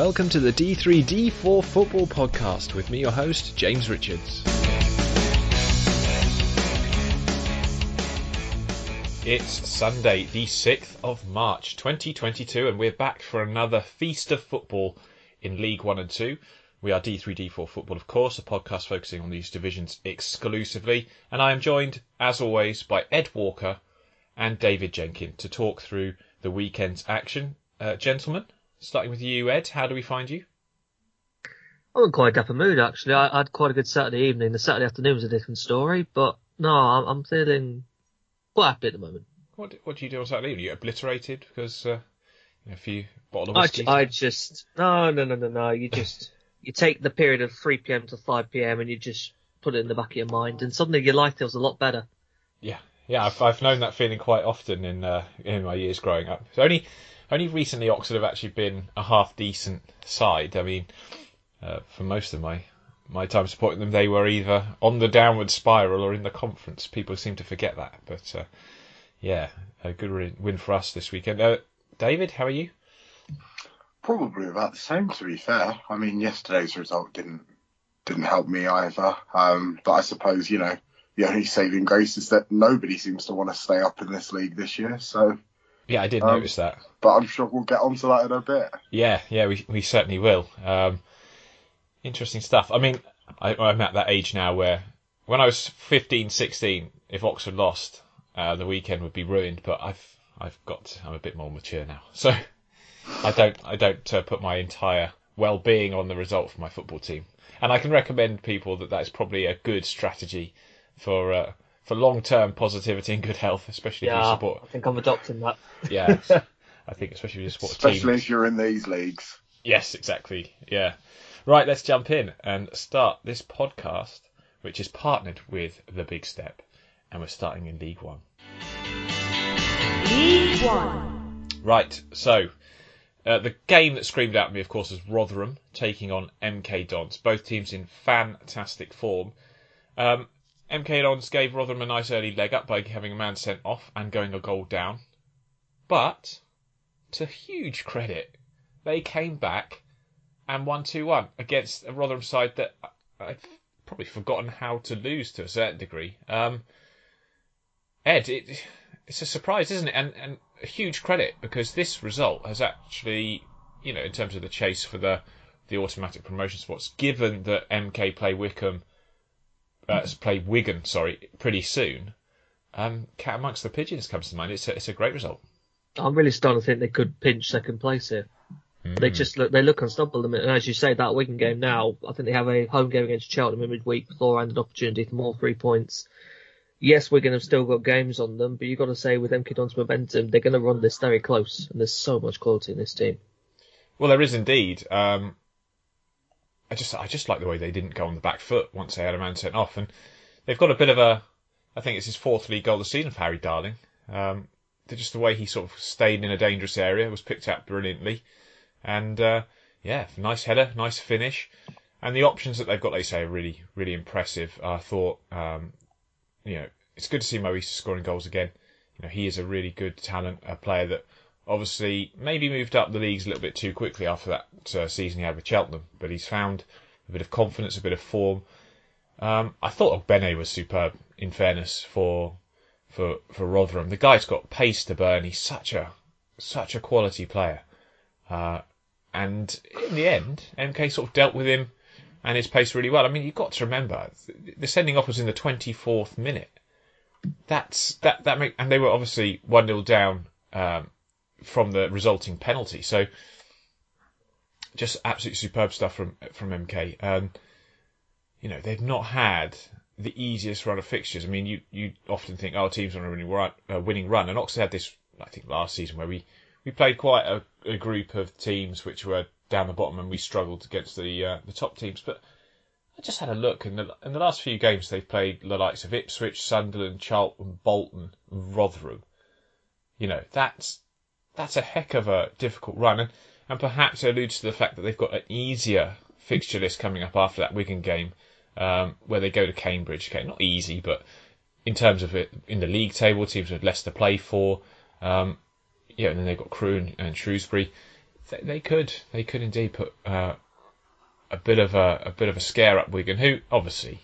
welcome to the D3D4 Football Podcast with me, your host, James Richards. It's Sunday, the 6th of March 2022, and we're back for another feast of football in League 1 and 2. We are D3D4 Football, of course, a podcast focusing on these divisions exclusively, and I am joined, as always, by Ed Walker and David Jenkin to talk through the weekend's action. Gentlemen, starting with you, Ed, how do we find you? I'm in quite a dapper mood, actually. I had quite a good Saturday evening. The Saturday afternoon was a different story, but no, I'm feeling quite happy at the moment. What do you do on Saturday evening? You obliterated because a few bottle of whiskey? I just... No. You take the period of 3 p.m. to 5 p.m. and you just put it in the back of your mind, and suddenly your life feels a lot better. Yeah, I've known that feeling quite often in my years growing up. So only recently Oxford have actually been a half decent side. I mean, for most of my time supporting them, they were either on the downward spiral or in the conference. People seem to forget that. But a good win for us this weekend. David, how are you? Probably about the same, to be fair. I mean, yesterday's result didn't help me either. But I suppose, the only saving grace is that nobody seems to want to stay up in this league this year. So yeah, I did notice that. But I'm sure we'll get onto that in a bit. Yeah, we certainly will. Interesting stuff. I mean, I'm at that age now where when I was 15, 16, if Oxford lost, the weekend would be ruined. But I'm a bit more mature now, so I don't put my entire well-being on the result for my football team. And I can recommend people that is probably a good strategy for long-term positivity and good health, especially if you support. I think I'm adopting that. Yeah, I think especially if you support a team. Especially if you're in these leagues. Yes, exactly. Yeah. Right, let's jump in and start this podcast, which is partnered with The Big Step, and we're starting in League 1. League 1. Right, so the game that screamed out at me, of course, was Rotherham taking on MK Dons. Both teams in fantastic form. MK Dons gave Rotherham a nice early leg up by having a man sent off and going a goal down. But, to huge credit, they came back and won 2-1 against a Rotherham side that I've probably forgotten how to lose to a certain degree. Ed, it's a surprise, isn't it? And a huge credit, because this result has actually, in terms of the chase for the automatic promotion spots, given that MK play Wigan, pretty soon. Cat amongst the pigeons comes to mind. It's a great result. I'm really starting to think they could pinch second place here. They look unstoppable. And as you say, that Wigan game now, I think they have a home game against Cheltenham in midweek before and an opportunity for more 3 points. Yes, Wigan have still got games on them, but you've got to say with MK Dons momentum, they're going to run this very close, and there's so much quality in this team. Well, there is indeed. I just like the way they didn't go on the back foot once they had a man sent off, and they've got a bit of I think it's his 4th league goal of the season for Harry Darling. Just the way he sort of stayed in a dangerous area was picked up brilliantly, and nice header, nice finish, and the options that they've got, they say, are really, really impressive. I thought. It's good to see Moise scoring goals again. He is a really good talent, a player that obviously maybe moved up the leagues a little bit too quickly after that season he had with Cheltenham, but he's found a bit of confidence, a bit of form. I thought Ogbene was superb, in fairness, for Rotherham. The guy's got pace to burn. He's such a quality player. And in the end, MK sort of dealt with him and his pace really well. I mean, you've got to remember, the sending off was in the 24th minute. And they were obviously 1-0 down from the resulting penalty. So, just absolutely superb stuff from MK. They've not had the easiest run of fixtures. I mean, you often think, teams are on a winning run. And Oxford had this, I think, last season where we played quite a group of teams which were down the bottom, and we struggled against the top teams. But I just had a look, and in the last few games they've played the likes of Ipswich, Sunderland, Charlton, Bolton, Rotherham. That's a heck of a difficult run, and perhaps it alludes to the fact that they've got an easier fixture list coming up after that Wigan game, where they go to Cambridge. Okay, not easy, but in terms of it in the league table, teams with less to play for. And then they've got Crewe and Shrewsbury. They could indeed put a bit of a scare up Wigan, who obviously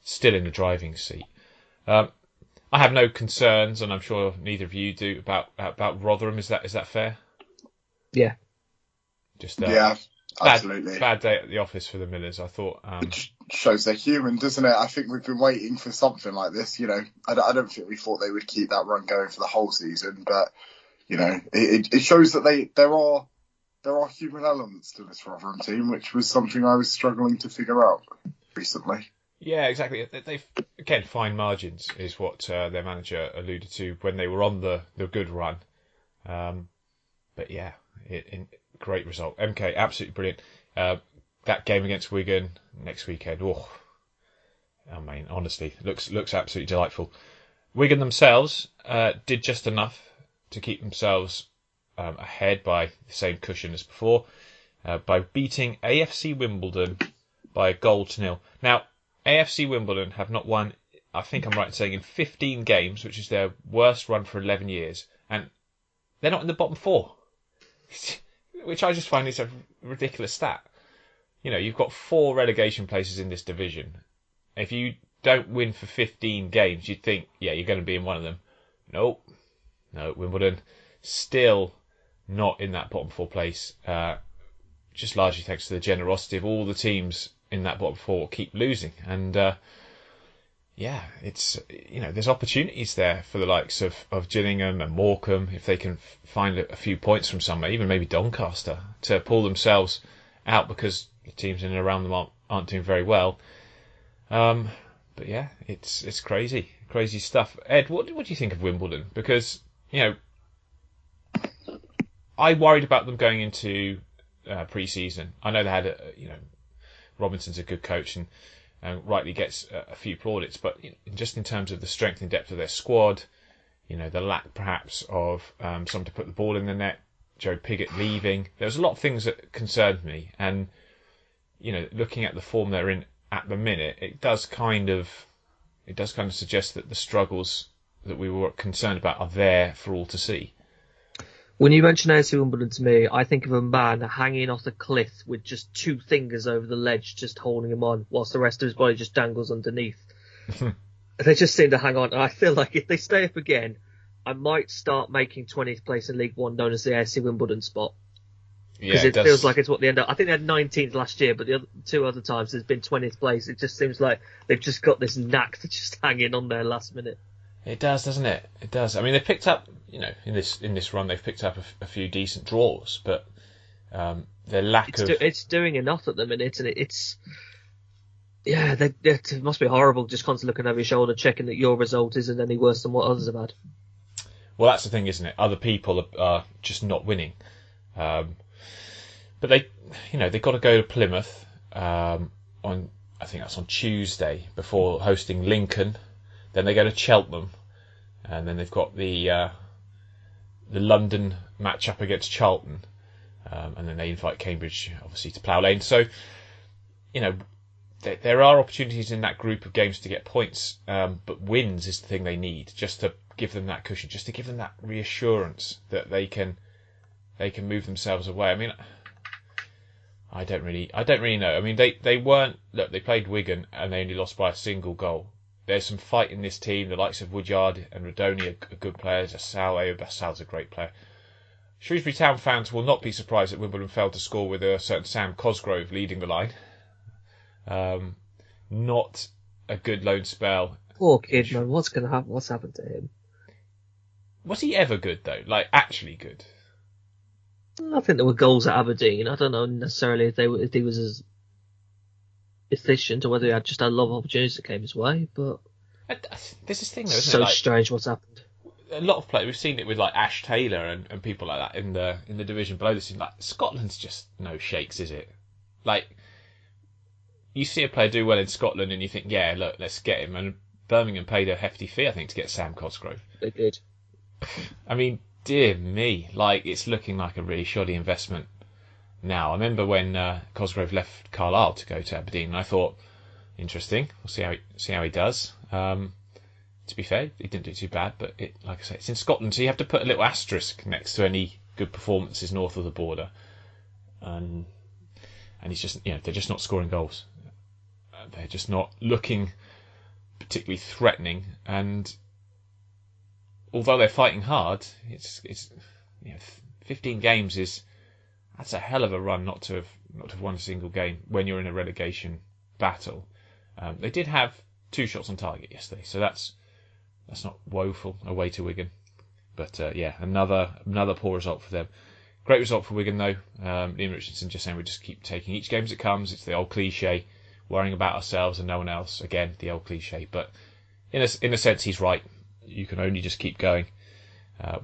still in the driving seat. I have no concerns, and I'm sure neither of you do, about Rotherham. Is that fair? Yeah. Just yeah, absolutely. Bad day at the office for the Millers. I thought. It shows they're human, doesn't it? I think we've been waiting for something like this. I don't think we thought they would keep that run going for the whole season, but it shows that there are human elements to this Rotherham team, which was something I was struggling to figure out recently. Yeah, exactly. They've again, fine margins is what their manager alluded to when they were on the good run. But yeah, great result. MK, absolutely brilliant. That game against Wigan next weekend. Oh, I mean, honestly, looks absolutely delightful. Wigan themselves did just enough to keep themselves ahead by the same cushion as before, by beating AFC Wimbledon by 1-0. Now, AFC Wimbledon have not won, I think I'm right in saying, in 15 games, which is their worst run for 11 years, and they're not in the bottom four, which I just find is a ridiculous stat. You've got 4 relegation places in this division. If you don't win for 15 games, you'd think, yeah, you're going to be in one of them. Nope. No, Wimbledon still not in that bottom 4 place, just largely thanks to the generosity of all the teams in that bottom 4 keep losing. And it's there's opportunities there for the likes of Gillingham and Morecambe, if they can find a few points from somewhere, even maybe Doncaster, to pull themselves out, because the teams in and around them aren't doing very well. But yeah, it's crazy stuff. Ed, what do you think of Wimbledon? Because I worried about them going into pre-season. I know they had Robinson's a good coach and rightly gets a few plaudits, but just in terms of the strength and depth of their squad, the lack perhaps of someone to put the ball in the net, Joe Pigott leaving, there was a lot of things that concerned me. And looking at the form they're in at the minute, it does kind of suggest that the struggles that we were concerned about are there for all to see. When you mention AFC Wimbledon to me, I think of a man hanging off the cliff with just 2 fingers over the ledge, just holding him on, whilst the rest of his body just dangles underneath. They just seem to hang on. And I feel like if they stay up again, I might start making 20th place in League One known as the AFC Wimbledon spot. Because it feels like it's what they end up. I think they had 19th last year, but the 2 other times there's been 20th place. It just seems like they've just got this knack to just hang in on there last minute. It does, doesn't it? It does. I mean, they've picked up, in this run, they've picked up a few decent draws, but their lack of... It's doing enough at the minute, and it's... Yeah, it must be horrible just constantly looking over your shoulder, checking that your result isn't any worse than what others have had. Well, that's the thing, isn't it? Other people are just not winning. But they got to go to Plymouth I think that's on Tuesday, before hosting Lincoln. Then they go to Cheltenham, and then they've got the London match up against Charlton, and then they invite Cambridge, obviously, to Plough Lane. So, there are opportunities in that group of games to get points, but wins is the thing they need, just to give them that cushion, just to give them that reassurance that they can move themselves away. I mean, I don't really know. I mean, they weren't. Look, they played Wigan and they only lost by a single goal. There's some fight in this team. The likes of Woodyard and Rodoni are good players. Sal's a great player. Shrewsbury Town fans will not be surprised that Wimbledon failed to score with a certain Sam Cosgrove leading the line. Not a good loan spell. Poor kid, man. What's going to happen? What's happened to him? Was he ever good, though? Like, actually good? I think there were goals at Aberdeen. I don't know necessarily if he was as efficient or whether he had just a lot of opportunities that came his way, but there's this thing, though, isn't so it? Like, strange what's happened. A lot of players, we've seen it with like Ash Taylor and people like that in the division below this. Like, Scotland's just no shakes, is it? Like, you see a player do well in Scotland and you think, yeah, look, let's get him. And Birmingham paid a hefty fee, I think, to get Sam Cosgrove. They did. I mean, dear me, like, it's looking like a really shoddy investment now. I remember when Cosgrove left Carlisle to go to Aberdeen, and I thought, interesting, we'll see how he does. To be fair, he didn't do too bad, but like I say, it's in Scotland, so you have to put a little asterisk next to any good performances north of the border, and he's just, they're just not scoring goals. They're just not looking particularly threatening, and although they're fighting hard, it's 15 games that's a hell of a run not to have won a single game when you're in a relegation battle. They did have 2 shots on target yesterday, so that's not woeful away to Wigan. But another poor result for them. Great result for Wigan though. Liam Richardson just saying we just keep taking each game as it comes. It's the old cliche, worrying about ourselves and no one else. Again, the old cliche, but in a sense he's right. You can only just keep going.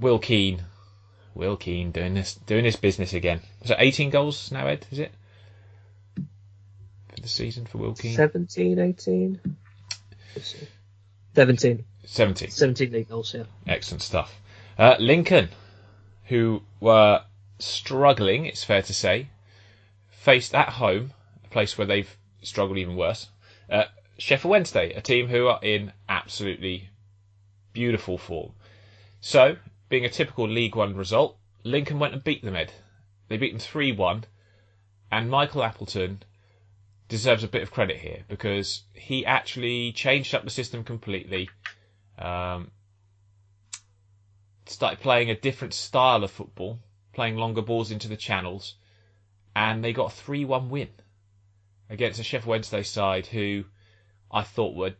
Will Keane doing his business again. Was it 18 goals now, Ed? Is it for the season for Will Keane? 17, 18, 17. 17 league goals. Yeah. Excellent stuff. Lincoln, who were struggling, it's fair to say, faced at home a place where they've struggled even worse. Sheffield Wednesday, a team who are in absolutely beautiful form. So, being a typical League One result, Lincoln went and beat them, Ed. They beat them 3-1, and Michael Appleton deserves a bit of credit here because he actually changed up the system completely, started playing a different style of football, playing longer balls into the channels, and they got a 3-1 win against a Sheffield Wednesday side who I thought were,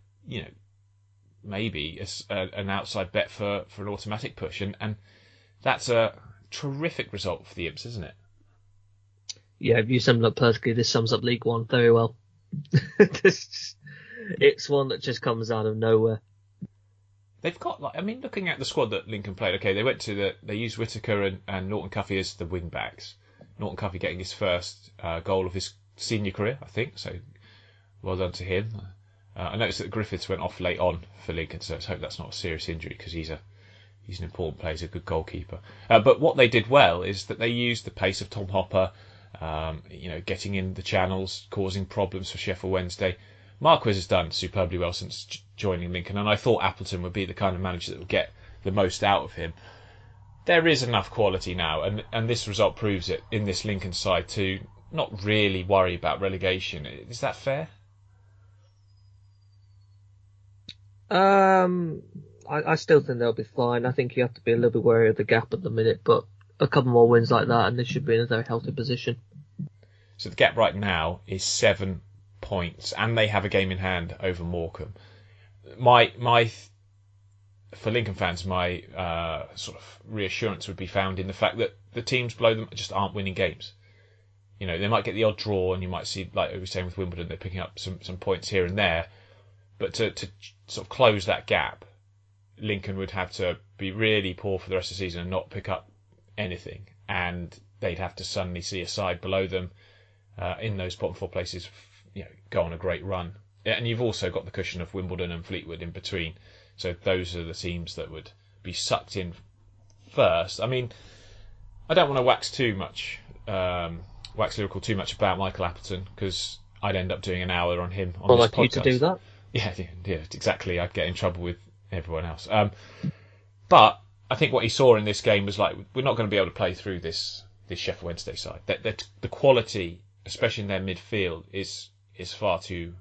maybe an outside bet for an automatic push, and that's a terrific result for the Imps, isn't it? Yeah, if you sum it up perfectly, this sums up League One very well. It's one that just comes out of nowhere. They've got, looking at the squad that Lincoln played, okay, they used Whittaker and Norton Cuffy as the wing backs. Norton Cuffy getting his first goal of his senior career, I think, so well done to him. I noticed that Griffiths went off late on for Lincoln, so let's hope that's not a serious injury because he's an important player, he's a good goalkeeper. But what they did well is that they used the pace of Tom Hopper, getting in the channels, causing problems for Sheffield Wednesday. Marquis has done superbly well since joining Lincoln, and I thought Appleton would be the kind of manager that would get the most out of him. There is enough quality now, and this result proves it in this Lincoln side to not really worry about relegation. Is that fair? I still think they'll be fine. I think you have to be a little bit wary of the gap at the minute, but a couple more wins like that and they should be in a very healthy position. So the gap right now is 7 points, and they have a game in hand over Morecambe. For Lincoln fans, my sort of reassurance would be found in the fact that the teams below them just aren't winning games. They might get the odd draw, and you might see, like we were saying with Wimbledon, they're picking up some points here and there. But to sort of close that gap, Lincoln would have to be really poor for the rest of the season and not pick up anything, and they'd have to suddenly see a side below them in those bottom 4 places, go on a great run. And you've also got the cushion of Wimbledon and Fleetwood in between. So those are the teams that would be sucked in first. I mean, I don't want to wax lyrical too much about Michael Appleton because I'd end up doing an hour on him on this podcast. You to do that? Yeah, exactly. I'd get in trouble with everyone else. But I think what he saw in this game was we're not going to be able to play through this Sheffield Wednesday side. The quality, especially in their midfield, is far too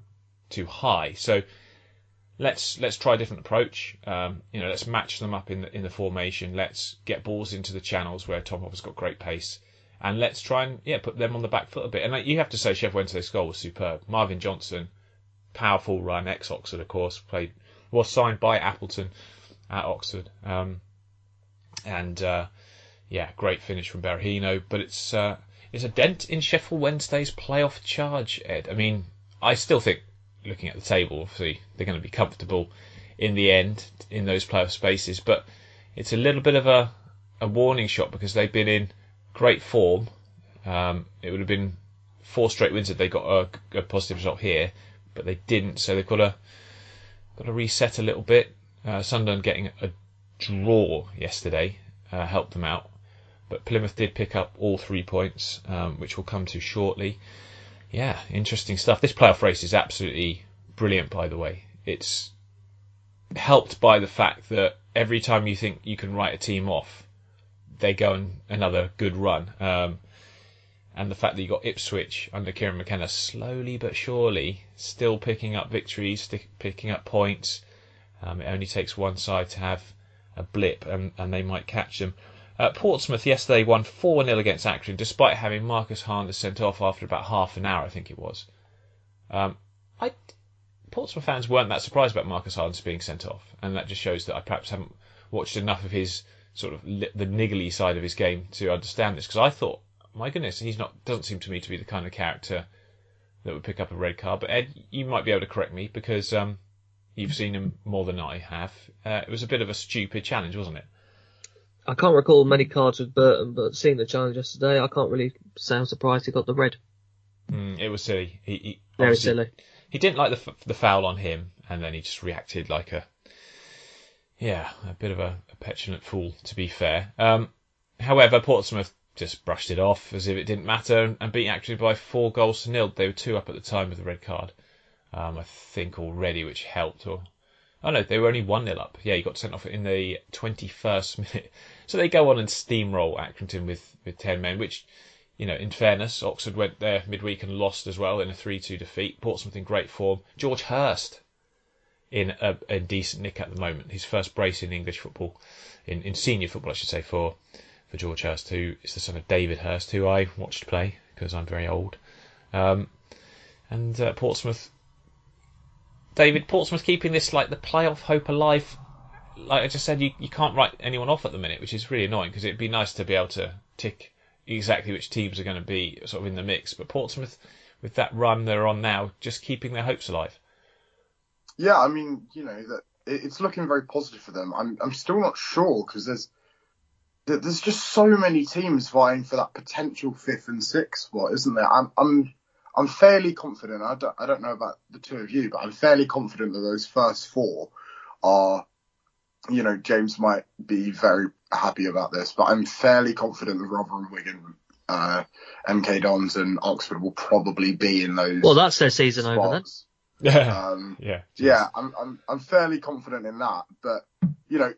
high. So let's try a different approach. Let's match them up in the formation. Let's get balls into the channels where Tom Hopper's got great pace, and let's try and put them on the back foot a bit. And you have to say Sheffield Wednesday's goal was superb. Marvin Johnson, powerful run, ex-Oxford of course, was signed by Appleton at Oxford, great finish from Berahino. But it's a dent in Sheffield Wednesday's playoff charge, Ed. I mean, I still think, looking at the table, obviously they're going to be comfortable in the end in those playoff spaces, but it's a little bit of a warning shot because they've been in great form. It would have been 4 straight wins if they got a positive result here, but they didn't, so they've got to reset a little bit. Sunderland getting a draw yesterday helped them out, but Plymouth did pick up all 3 points, which we'll come to shortly. Yeah, interesting stuff. This playoff race is absolutely brilliant, by the way. It's helped by the fact that every time you think you can write a team off, they go on another good run. And the fact that you got Ipswich under Kieran McKenna slowly but surely still picking up victories, picking up points. It only takes one side to have a blip, and they might catch them. Portsmouth yesterday won 4-0 against Accrington, despite having Marcus Harden sent off after about half an hour, I think it was. Portsmouth fans weren't that surprised about Marcus Harden being sent off, and that just shows that I perhaps haven't watched enough of his sort of the niggly side of his game to understand this. Because I thought, my goodness, doesn't seem to me to be the kind of character that would pick up a red card. But Ed, you might be able to correct me because you've seen him more than I have. It was a bit of a stupid challenge, wasn't it? I can't recall many cards with Burton, but seeing the challenge yesterday, I can't really sound surprised he got the red. It was silly. He Very silly. He didn't like the foul on him, and then he just reacted like a bit of a petulant fool, to be fair. However, Portsmouth just brushed it off as if it didn't matter and beat Accrington by 4-0. They were 2 up at the time with the red card, I think, already, which helped. No, they were only 1-0 up. Yeah, he got sent off in the 21st minute. So they go on and steamroll Accrington with 10 men, which, in fairness, Oxford went there midweek and lost as well in a 3-2 defeat. Portsmouth in great form. George Hurst in a decent nick at the moment. His first brace in English football, in senior football, I should say, for George Hurst, who is the son of David Hurst, who I watched play because I'm very old. Portsmouth keeping this like the playoff hope alive. Like I just said, you can't write anyone off at the minute, which is really annoying because it'd be nice to be able to tick exactly which teams are going to be sort of in the mix. But Portsmouth, with that run they're on now, just keeping their hopes alive. Yeah, I mean, that it's looking very positive for them. I'm still not sure because there's just so many teams vying for that potential 5th and 6th spot, isn't there? I'm fairly confident. I don't know about the two of you, but I'm fairly confident that those first 4 are, James might be very happy about this, but I'm fairly confident that Rotherham, Wigan, MK Dons and Oxford will probably be in those. Well, that's their season spots. over then. I'm fairly confident in that. But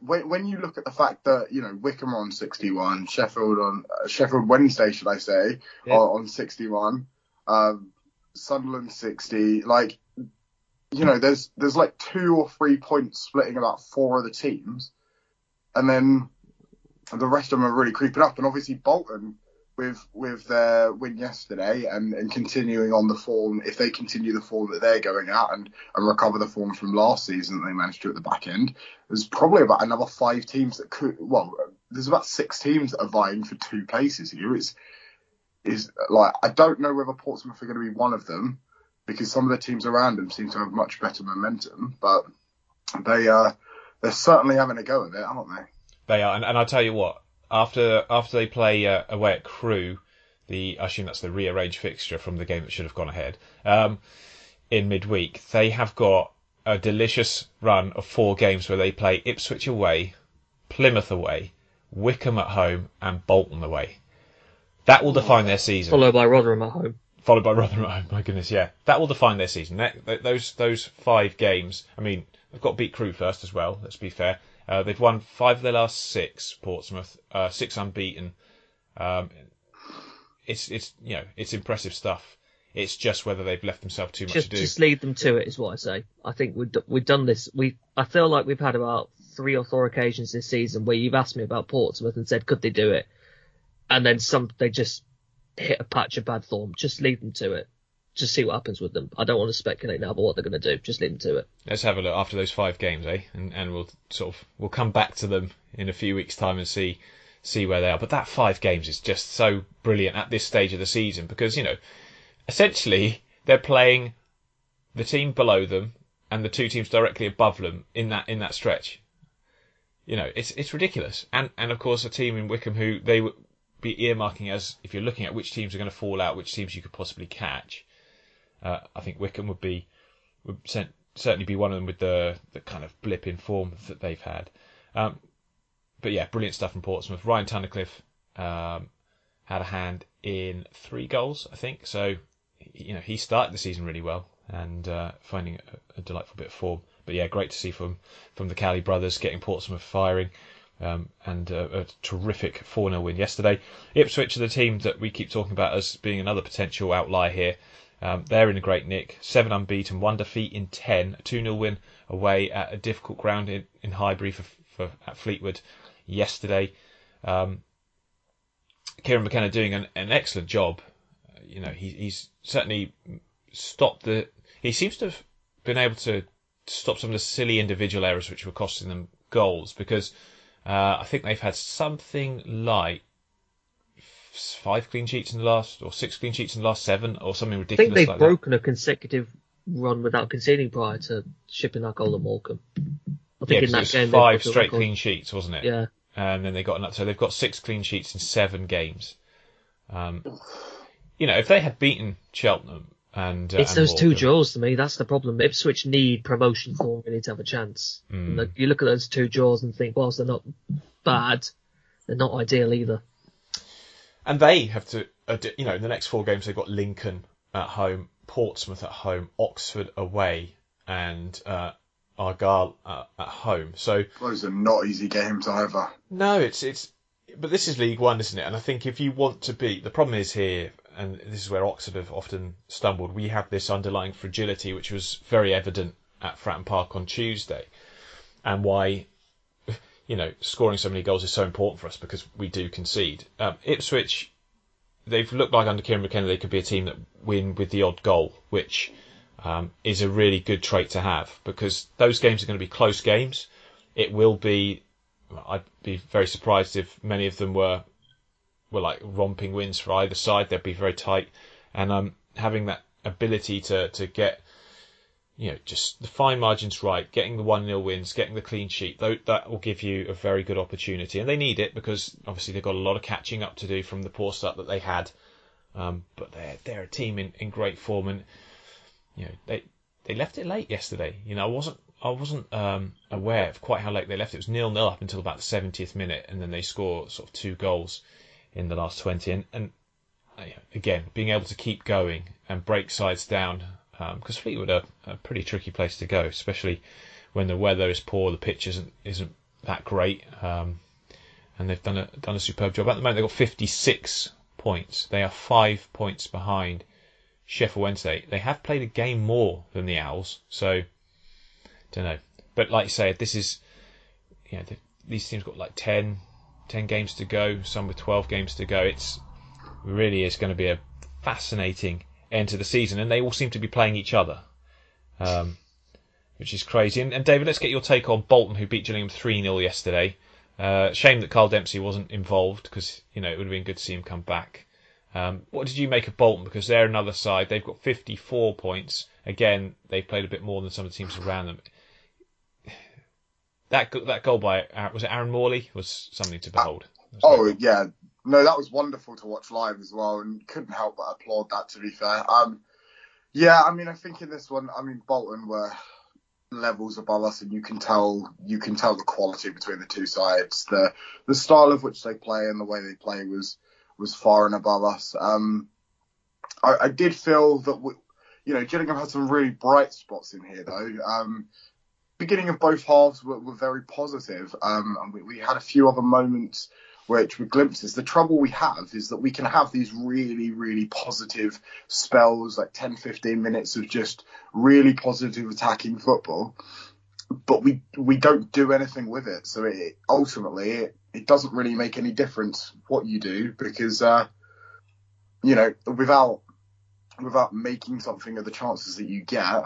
when you look at the fact that Wycombe are on 61, Sheffield Wednesday, should I say, are on 61, Sunderland 60, there's like 2 or 3 points splitting about 4 of the teams, and then the rest of them are really creeping up. And obviously Bolton, with their win yesterday and continuing on the form, if they continue the form that they're going at and recover the form from last season that they managed to at the back end, there's probably about another 5 teams that there's about 6 teams that are vying for 2 places here. I don't know whether Portsmouth are going to be one of them because some of the teams around them seem to have much better momentum, but they're certainly having a go at it, aren't they? They are, and I'll tell you what, after they play away at Crewe, I assume that's the rearranged fixture from the game that should have gone ahead, in midweek, they have got a delicious run of 4 games where they play Ipswich away, Plymouth away, Wycombe at home, and Bolton away. That will define their season. Followed by Rotherham at home. My goodness, yeah. That will define their season. Those 5 games, I mean, they've got to beat Crewe first as well, let's be fair. They've won 5 of their last 6, Portsmouth, 6 unbeaten. It's impressive stuff. It's just whether they've left themselves too much to do. Just lead them to it, is what I say. I think we've done this. I feel like we've had about 3 or 4 occasions this season where you've asked me about Portsmouth and said, could they do it? And then they just hit a patch of bad form. Just lead them to it. Just see what happens with them. I don't want to speculate now about what they're going to do. Just lead them to it. Let's have a look after those 5 games, and we'll come back to them in a few weeks' time and see where they are. But that 5 games is just so brilliant at this stage of the season because essentially they're playing the team below them and the 2 teams directly above them in that stretch. It's ridiculous. And of course a team in Wycombe who they would be earmarking as, if you're looking at which teams are going to fall out, which teams you could possibly catch. I think Wycombe would certainly be one of them with the kind of blip in form that they've had. But yeah, brilliant stuff from Portsmouth. Ryan Tunnicliffe had a hand in 3 goals, I think. So, he started the season really well and finding a delightful bit of form. But yeah, great to see from the Cowley brothers getting Portsmouth firing. and a terrific 4-0 win yesterday. Ipswich are the team that we keep talking about as being another potential outlier here. They're in a great nick. 7 unbeaten, 1 defeat in 10. A 2-0 win away at a difficult ground in Highbury at Fleetwood yesterday. Kieran McKenna doing an excellent job. He's certainly stopped he seems to have been able to stop some of the silly individual errors which were costing them goals, because I think they've had something like 5 clean sheets in the last, or 6 clean sheets in the last 7, or something I ridiculous think they've like broken a consecutive run without conceding prior to shipping that goal at Morecambe. I think in that it game was 5 straight clean sheets, wasn't it? Yeah. And then so they've got 6 clean sheets in 7 games. If they had beaten Cheltenham it's and those 2 Morecambe, draws to me. That's the problem. Ipswich need promotion form really to have a chance. And you look at those 2 draws and think, whilst they're not bad, they're not ideal either. And they have to, in the next 4 games they've got Lincoln at home, Portsmouth at home, Oxford away, and Argyle at home. So those are not easy games either. No, but this is League One, isn't it? And I think if you want to be, the problem is here, and this is where Oxford have often stumbled, we have this underlying fragility which was very evident at Fratton Park on Tuesday, and why scoring so many goals is so important for us, because we do concede. Ipswich, they've looked like under Kieran McKenna they could be a team that win with the odd goal, which is a really good trait to have, because those games are going to be close games. It will be, I'd be very surprised if many of them were like romping wins for either side. They'd be very tight, and having that ability to get just the fine margins right, getting the 1-0 wins, getting the clean sheet, that will give you a very good opportunity. And they need it, because obviously they've got a lot of catching up to do from the poor start that they had. But they're a team in great form, and they left it late yesterday. I wasn't aware of quite how late they left. It was 0-0 up until about the 70th minute, and then they score sort of 2 goals in the last 20. And again, being able to keep going and break sides down, because Fleetwood are a pretty tricky place to go, especially when the weather is poor, the pitch isn't that great, and they've done a superb job. At the moment, they've got 56 points. They are 5 points behind Sheffield Wednesday. They have played a game more than the Owls, so don't know. But like you say, this is these teams got like 10 games to go, some with 12 games to go. It really is going to be a fascinating end to the season, and they all seem to be playing each other, which is crazy. And David, let's get your take on Bolton, who beat Gillingham 3-0 yesterday. Shame that Carl Dempsey wasn't involved, because it would have been good to see him come back. What did you make of Bolton? Because they're another side. They've got 54 points. Again, they've played a bit more than some of the teams around them. That goal by, was it Aaron Morley? Was something to behold. Yeah. No, that was wonderful to watch live as well, and couldn't help but applaud that, to be fair. I think in this one, Bolton were levels above us, and you can tell the quality between the 2 sides. The style of which they play and the way they play was far and above us. I did feel that Gillingham had some really bright spots in here, though. Beginning of both halves were very positive, and we had a few other moments which were glimpses. The trouble we have is that we can have these really, really positive spells, like 10, 15 minutes of just really positive attacking football, but we don't do anything with it. So ultimately it doesn't really make any difference what you do, because without making something of the chances that you get,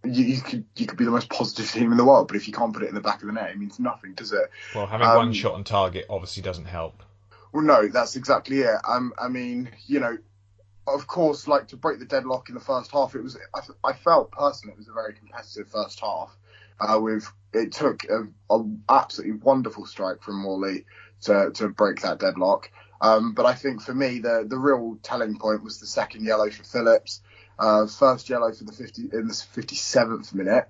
you could be the most positive team in the world, but if you can't put it in the back of the net, it means nothing, does it? Well, having one shot on target obviously doesn't help. Well, no, that's exactly it. Of course, like, to break the deadlock in the first half, I felt personally it was a very competitive first half. It took a absolutely wonderful strike from Morley to break that deadlock. But I think for me, the real telling point was the second yellow for Phillips. First yellow for in the 57th minute,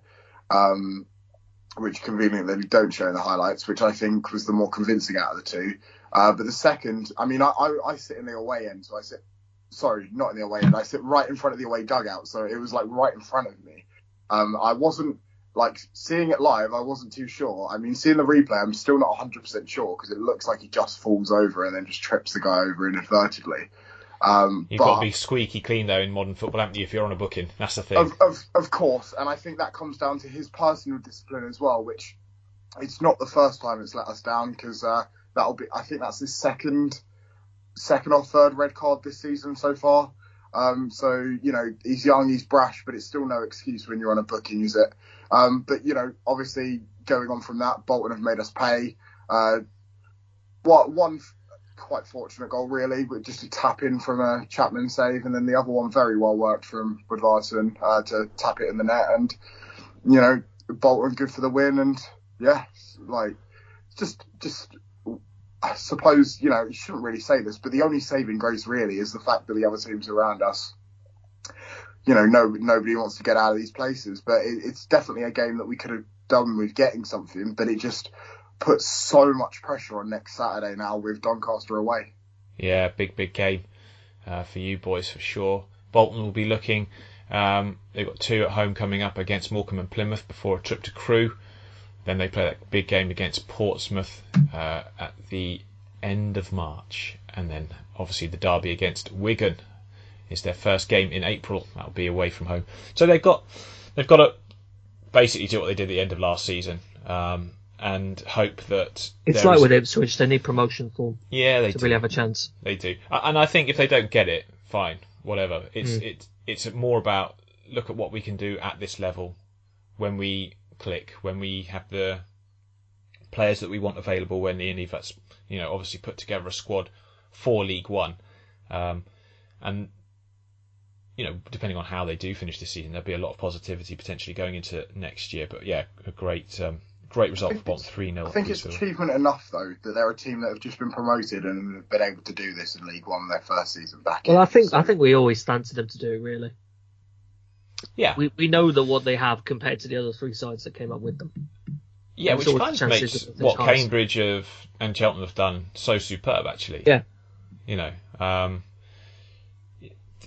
which conveniently they don't show in the highlights, which I think was the more convincing out of the 2. But the second, I sit in the away end, so not in the away end, I sit right in front of the away dugout, so it was like right in front of me. I wasn't like seeing it live, I wasn't too sure. I mean, seeing the replay, I'm still not 100% sure because it looks like he just falls over and then just trips the guy over inadvertently. You've got to be squeaky clean though in modern football, haven't you? If you're on a booking, that's the thing. Of course, and I think that comes down to his personal discipline as well, which it's not the first time it's let us down because that'll be. I think that's his second or third red card this season so far. So he's young, he's brash, but it's still no excuse when you're on a booking, is it? But obviously going on from that, Bolton have made us pay. One quite fortunate goal, really, but just a tap in from a Chapman save, and then the other one very well worked from Woodvarton to tap it in the net, and Bolton good for the win, and just I suppose you shouldn't really say this, but the only saving grace really is the fact that the other teams around us, nobody wants to get out of these places, but it's definitely a game that we could have done with getting something, but it just puts so much pressure on next Saturday now with Doncaster away. Yeah, big game for you boys for sure. Bolton will be looking. They've got 2 at home coming up against Morecambe and Plymouth before a trip to Crewe. Then they play that big game against Portsmouth at the end of March, and then obviously the derby against Wigan is their first game in April. That'll be away from home. So they've got to basically do what they did at the end of last season. And hope that it's like with Ipswich, they need promotion form. Yeah, they to do. really have a chance. They do, and I think if they don't get it, fine, whatever. It's more about look at what we can do at this level when we click, when we have the players that we want available, when Ian Evatt's obviously put together a squad for League One, and depending on how they do finish this season, there'll be a lot of positivity potentially going into next year. But yeah, a great result for Bolton, 3-0. I think it's achievement enough, though, that they're a team that have just been promoted and have been able to do this in League One their first season back. Well, I think we always fancied them to do it, really. Yeah. We know that what they have compared to the other 3 sides that came up with them. Yeah, which kind of makes what Cambridge and Cheltenham have done so superb, actually. Yeah.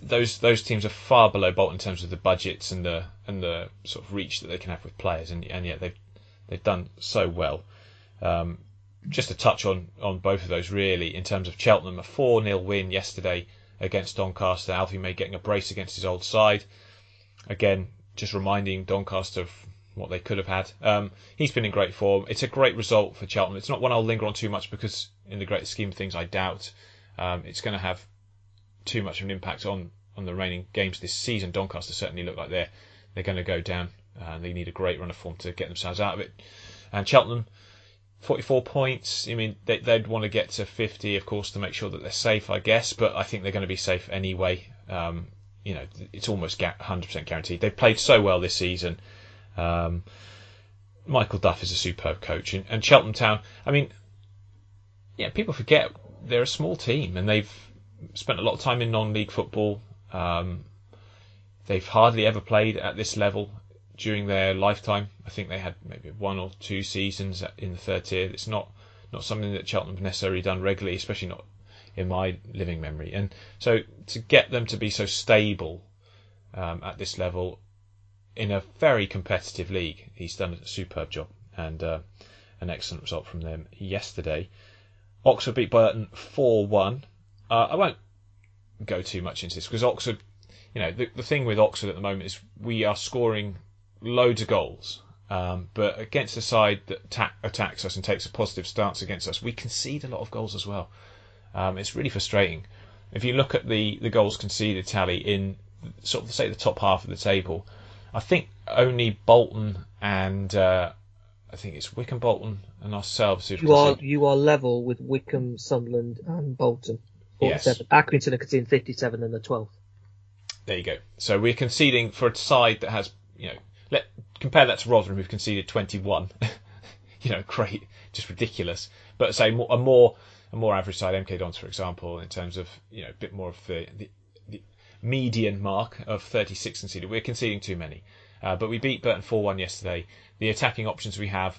Those teams are far below Bolton in terms of the budgets and the sort of reach that they can have with players, and yet they've done so well. Just to touch on both of those, really, in terms of Cheltenham, a 4-0 win yesterday against Doncaster. Alfie May getting a brace against his old side. Again, just reminding Doncaster of what they could have had. He's been in great form. It's a great result for Cheltenham. It's not one I'll linger on too much because, in the great scheme of things, I doubt it's going to have too much of an impact on the remaining games this season. Doncaster certainly look like they're going to go down. They need a great run of form to get themselves out of it. And Cheltenham, 44 points. I mean, they'd want to get to 50, of course, to make sure that they're safe, I guess. But I think they're going to be safe anyway. It's almost 100% guaranteed. They've played so well this season. Michael Duff is a superb coach. And Cheltenham Town, I mean, yeah, people forget they're a small team and they've spent a lot of time in non-league football. They've hardly ever played at this level during their lifetime. I think they had maybe 1 or 2 seasons in the third tier. It's not something that Cheltenham have necessarily done regularly, especially not in my living memory. And so to get them to be so stable at this level in a very competitive league, he's done a superb job, and an excellent result from them yesterday. Oxford beat Burton 4-1. I won't go too much into this because Oxford, the thing with Oxford at the moment is we are scoring loads of goals, but against a side that attacks us and takes a positive stance against us, we concede a lot of goals as well. It's really frustrating. If you look at the goals conceded tally in sort of, say, the top half of the table, I think only Bolton and I think it's Wycombe, Bolton and ourselves who've conceded. You are level with Wycombe, Sunderland and Bolton. 47. Yes. Accrington are conceding 57 and the 12th. There you go. So we're conceding for a side that has, compare that to Rotherham, who've conceded 21. Great, just ridiculous. But say a more average side, MK Dons, for example, in terms of a bit more of the median mark of 36 conceded. We're conceding too many. But we beat Burton 4-1 yesterday. The attacking options we have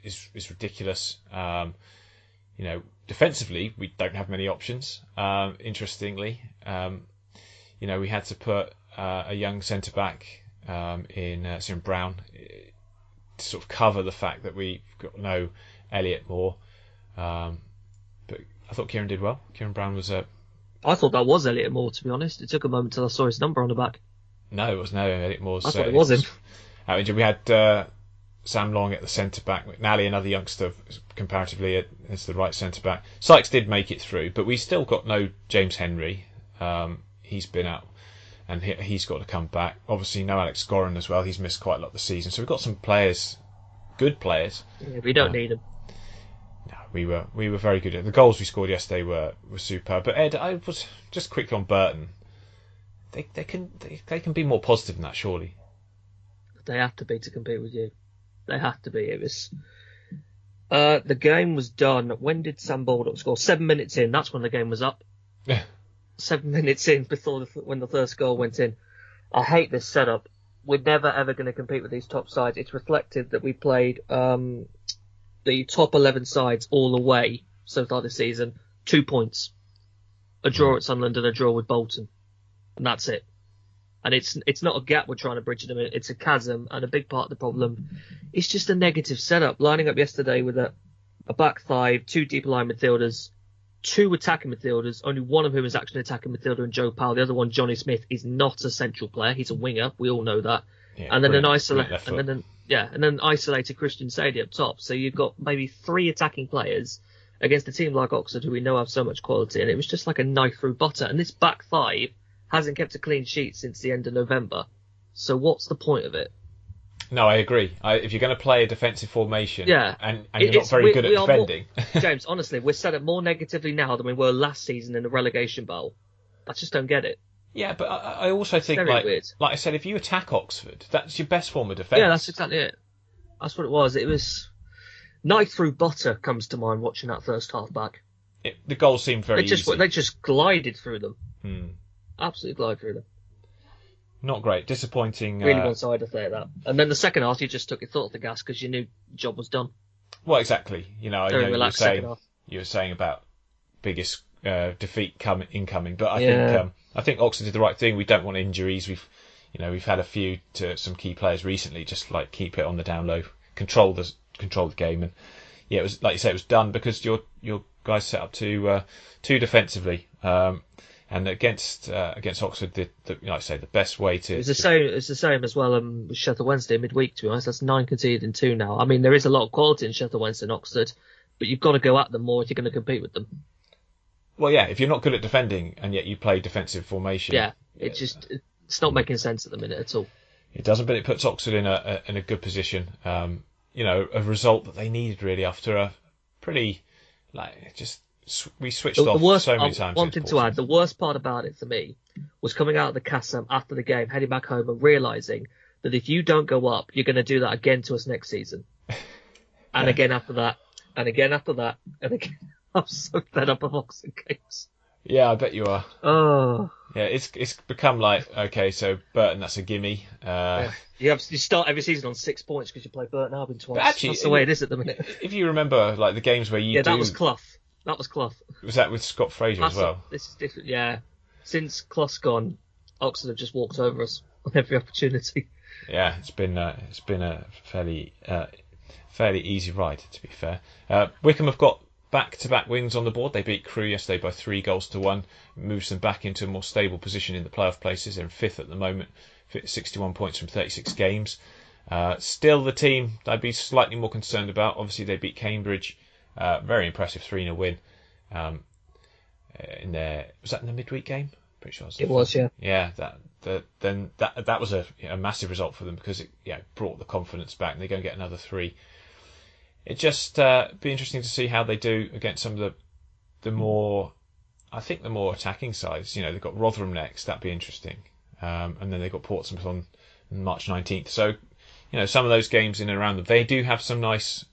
is ridiculous. Defensively, we don't have many options. Interestingly, we had to put a young centre back in Brown. to sort of cover the fact that we've got no Elliot Moore. But I thought Kieran did well. Kieran Brown was I thought that was Elliot Moore, to be honest. It took a moment till I saw his number on the back. No, it was no Elliot Moore. I thought it was him. Out injured. We had Sam Long at the centre back. McNally, another youngster, comparatively as the right centre back. Sykes did make it through, but we still got no James Henry. He's been out, and he's got to come back. Obviously, no Alex Goran as well. He's missed quite a lot of the season. So we've got some players, good players. Yeah, we don't need them. No, we were very good. The goals we scored yesterday were superb. But Ed, I was just quickly on Burton. They can be more positive than that, surely. They have to be to compete with you. They have to be. It was. The game was done. When did Sam Baldock score? 7 minutes in. That's when the game was up. 7 minutes in when the first goal went in. I hate this setup. We're never ever going to compete with these top sides. It's reflected that we played the top 11 sides all the way so far this season. 2 points. A draw at Sunderland and a draw with Bolton. And that's it. And it's not a gap we're trying to bridge them in. It's a chasm. And a big part of the problem is just a negative setup. Lining up yesterday with a back five, 2 deep line midfielders, 2 attacking midfielders, only one of whom is actually an attacking midfielder, and Joe Powell. The other one, Johnny Smith, is not a central player. He's a winger. We all know that. Yeah, and then an isolated Christian Sadie up top. So you've got maybe 3 attacking players against a team like Oxford, who we know have so much quality, and it was just like a knife through butter. And this back five hasn't kept a clean sheet since the end of November. So what's the point of it? No, I agree. If you're going to play a defensive formation, yeah, and you're not very good at defending, James, honestly, we're set up more negatively now than we were last season in the relegation battle. I just don't get it. Yeah, but I also think, like I said, if you attack Oxford, that's your best form of defence. Yeah, that's exactly it. That's what it was. It was knife through butter comes to mind watching that first half back. The goals seemed very easy. They just glided through them. Hmm. Absolutely glide through them. Not great. Disappointing. Really one-sided there, that. And then the second half, you just took your foot off the gas because you knew the job was done. Well, exactly. You know you were saying about biggest defeat incoming, but I think Oxford did the right thing. We don't want injuries. We've had a few to some key players recently. Just like keep it on the down low, control the game, and yeah, it was like you say, it was done because your guys set up too defensively. And against Oxford, like I say, the best way to... It's the same as well with Sheffield Wednesday midweek, to be honest. That's 9 conceded in 2 now. I mean, there is a lot of quality in Sheffield Wednesday and Oxford, but you've got to go at them more if you're going to compete with them. Well, yeah, if you're not good at defending and yet you play defensive formation... Yeah, it's not making sense at the minute at all. It doesn't, but it puts Oxford in a good position. A result that they needed, really, after a pretty... We switched off so many times. One thing to add, the worst part about it for me was coming out of the Kassam after the game, heading back home and realising that if you don't go up, you're going to do that again to us next season. And again after that, and again after that, and again. I'm so fed up of Oxford games. Yeah, I bet you are. Oh. Yeah, it's become like, okay, so Burton, that's a gimme. You start every season on 6 points because you play Burton Albion twice. But actually, that's the way it is at the minute. If you remember, like the games where that was Clough. That was Clough. Was that with Scott Fraser as well? This is different, yeah. Since Clough's gone, Oxford have just walked over us on every opportunity. Yeah, it's been a fairly easy ride, to be fair. Wickham have got back-to-back wins on the board. They beat Crewe yesterday by 3-1, moves them back into a more stable position in the playoff places. They're in 5th at the moment, 61 points from 36 games. Still the team I'd be slightly more concerned about. Obviously, they beat Cambridge. Very impressive 3-0 win. Was that in the midweek game? Pretty sure it was, yeah. Yeah, that was a massive result for them because it brought the confidence back, and they're going to get another 3. It just be interesting to see how they do against some of the more attacking sides. They've got Rotherham next. That'd be interesting, and then they've got Portsmouth on March 19th. So some of those games in and around them, they do have some nice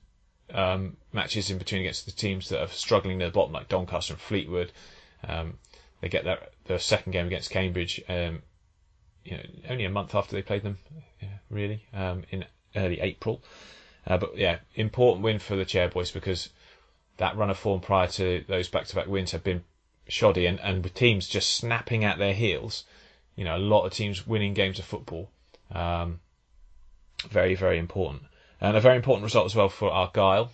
matches in between against the teams that are struggling near the bottom, like Doncaster and Fleetwood. They get their second game against Cambridge, only a month after they played them, really, in early April. But yeah, important win for the Chairboys because that run of form prior to those back-to-back wins have been shoddy, and with teams just snapping at their heels, a lot of teams winning games of football, very, very important. And a very important result as well for Argyle.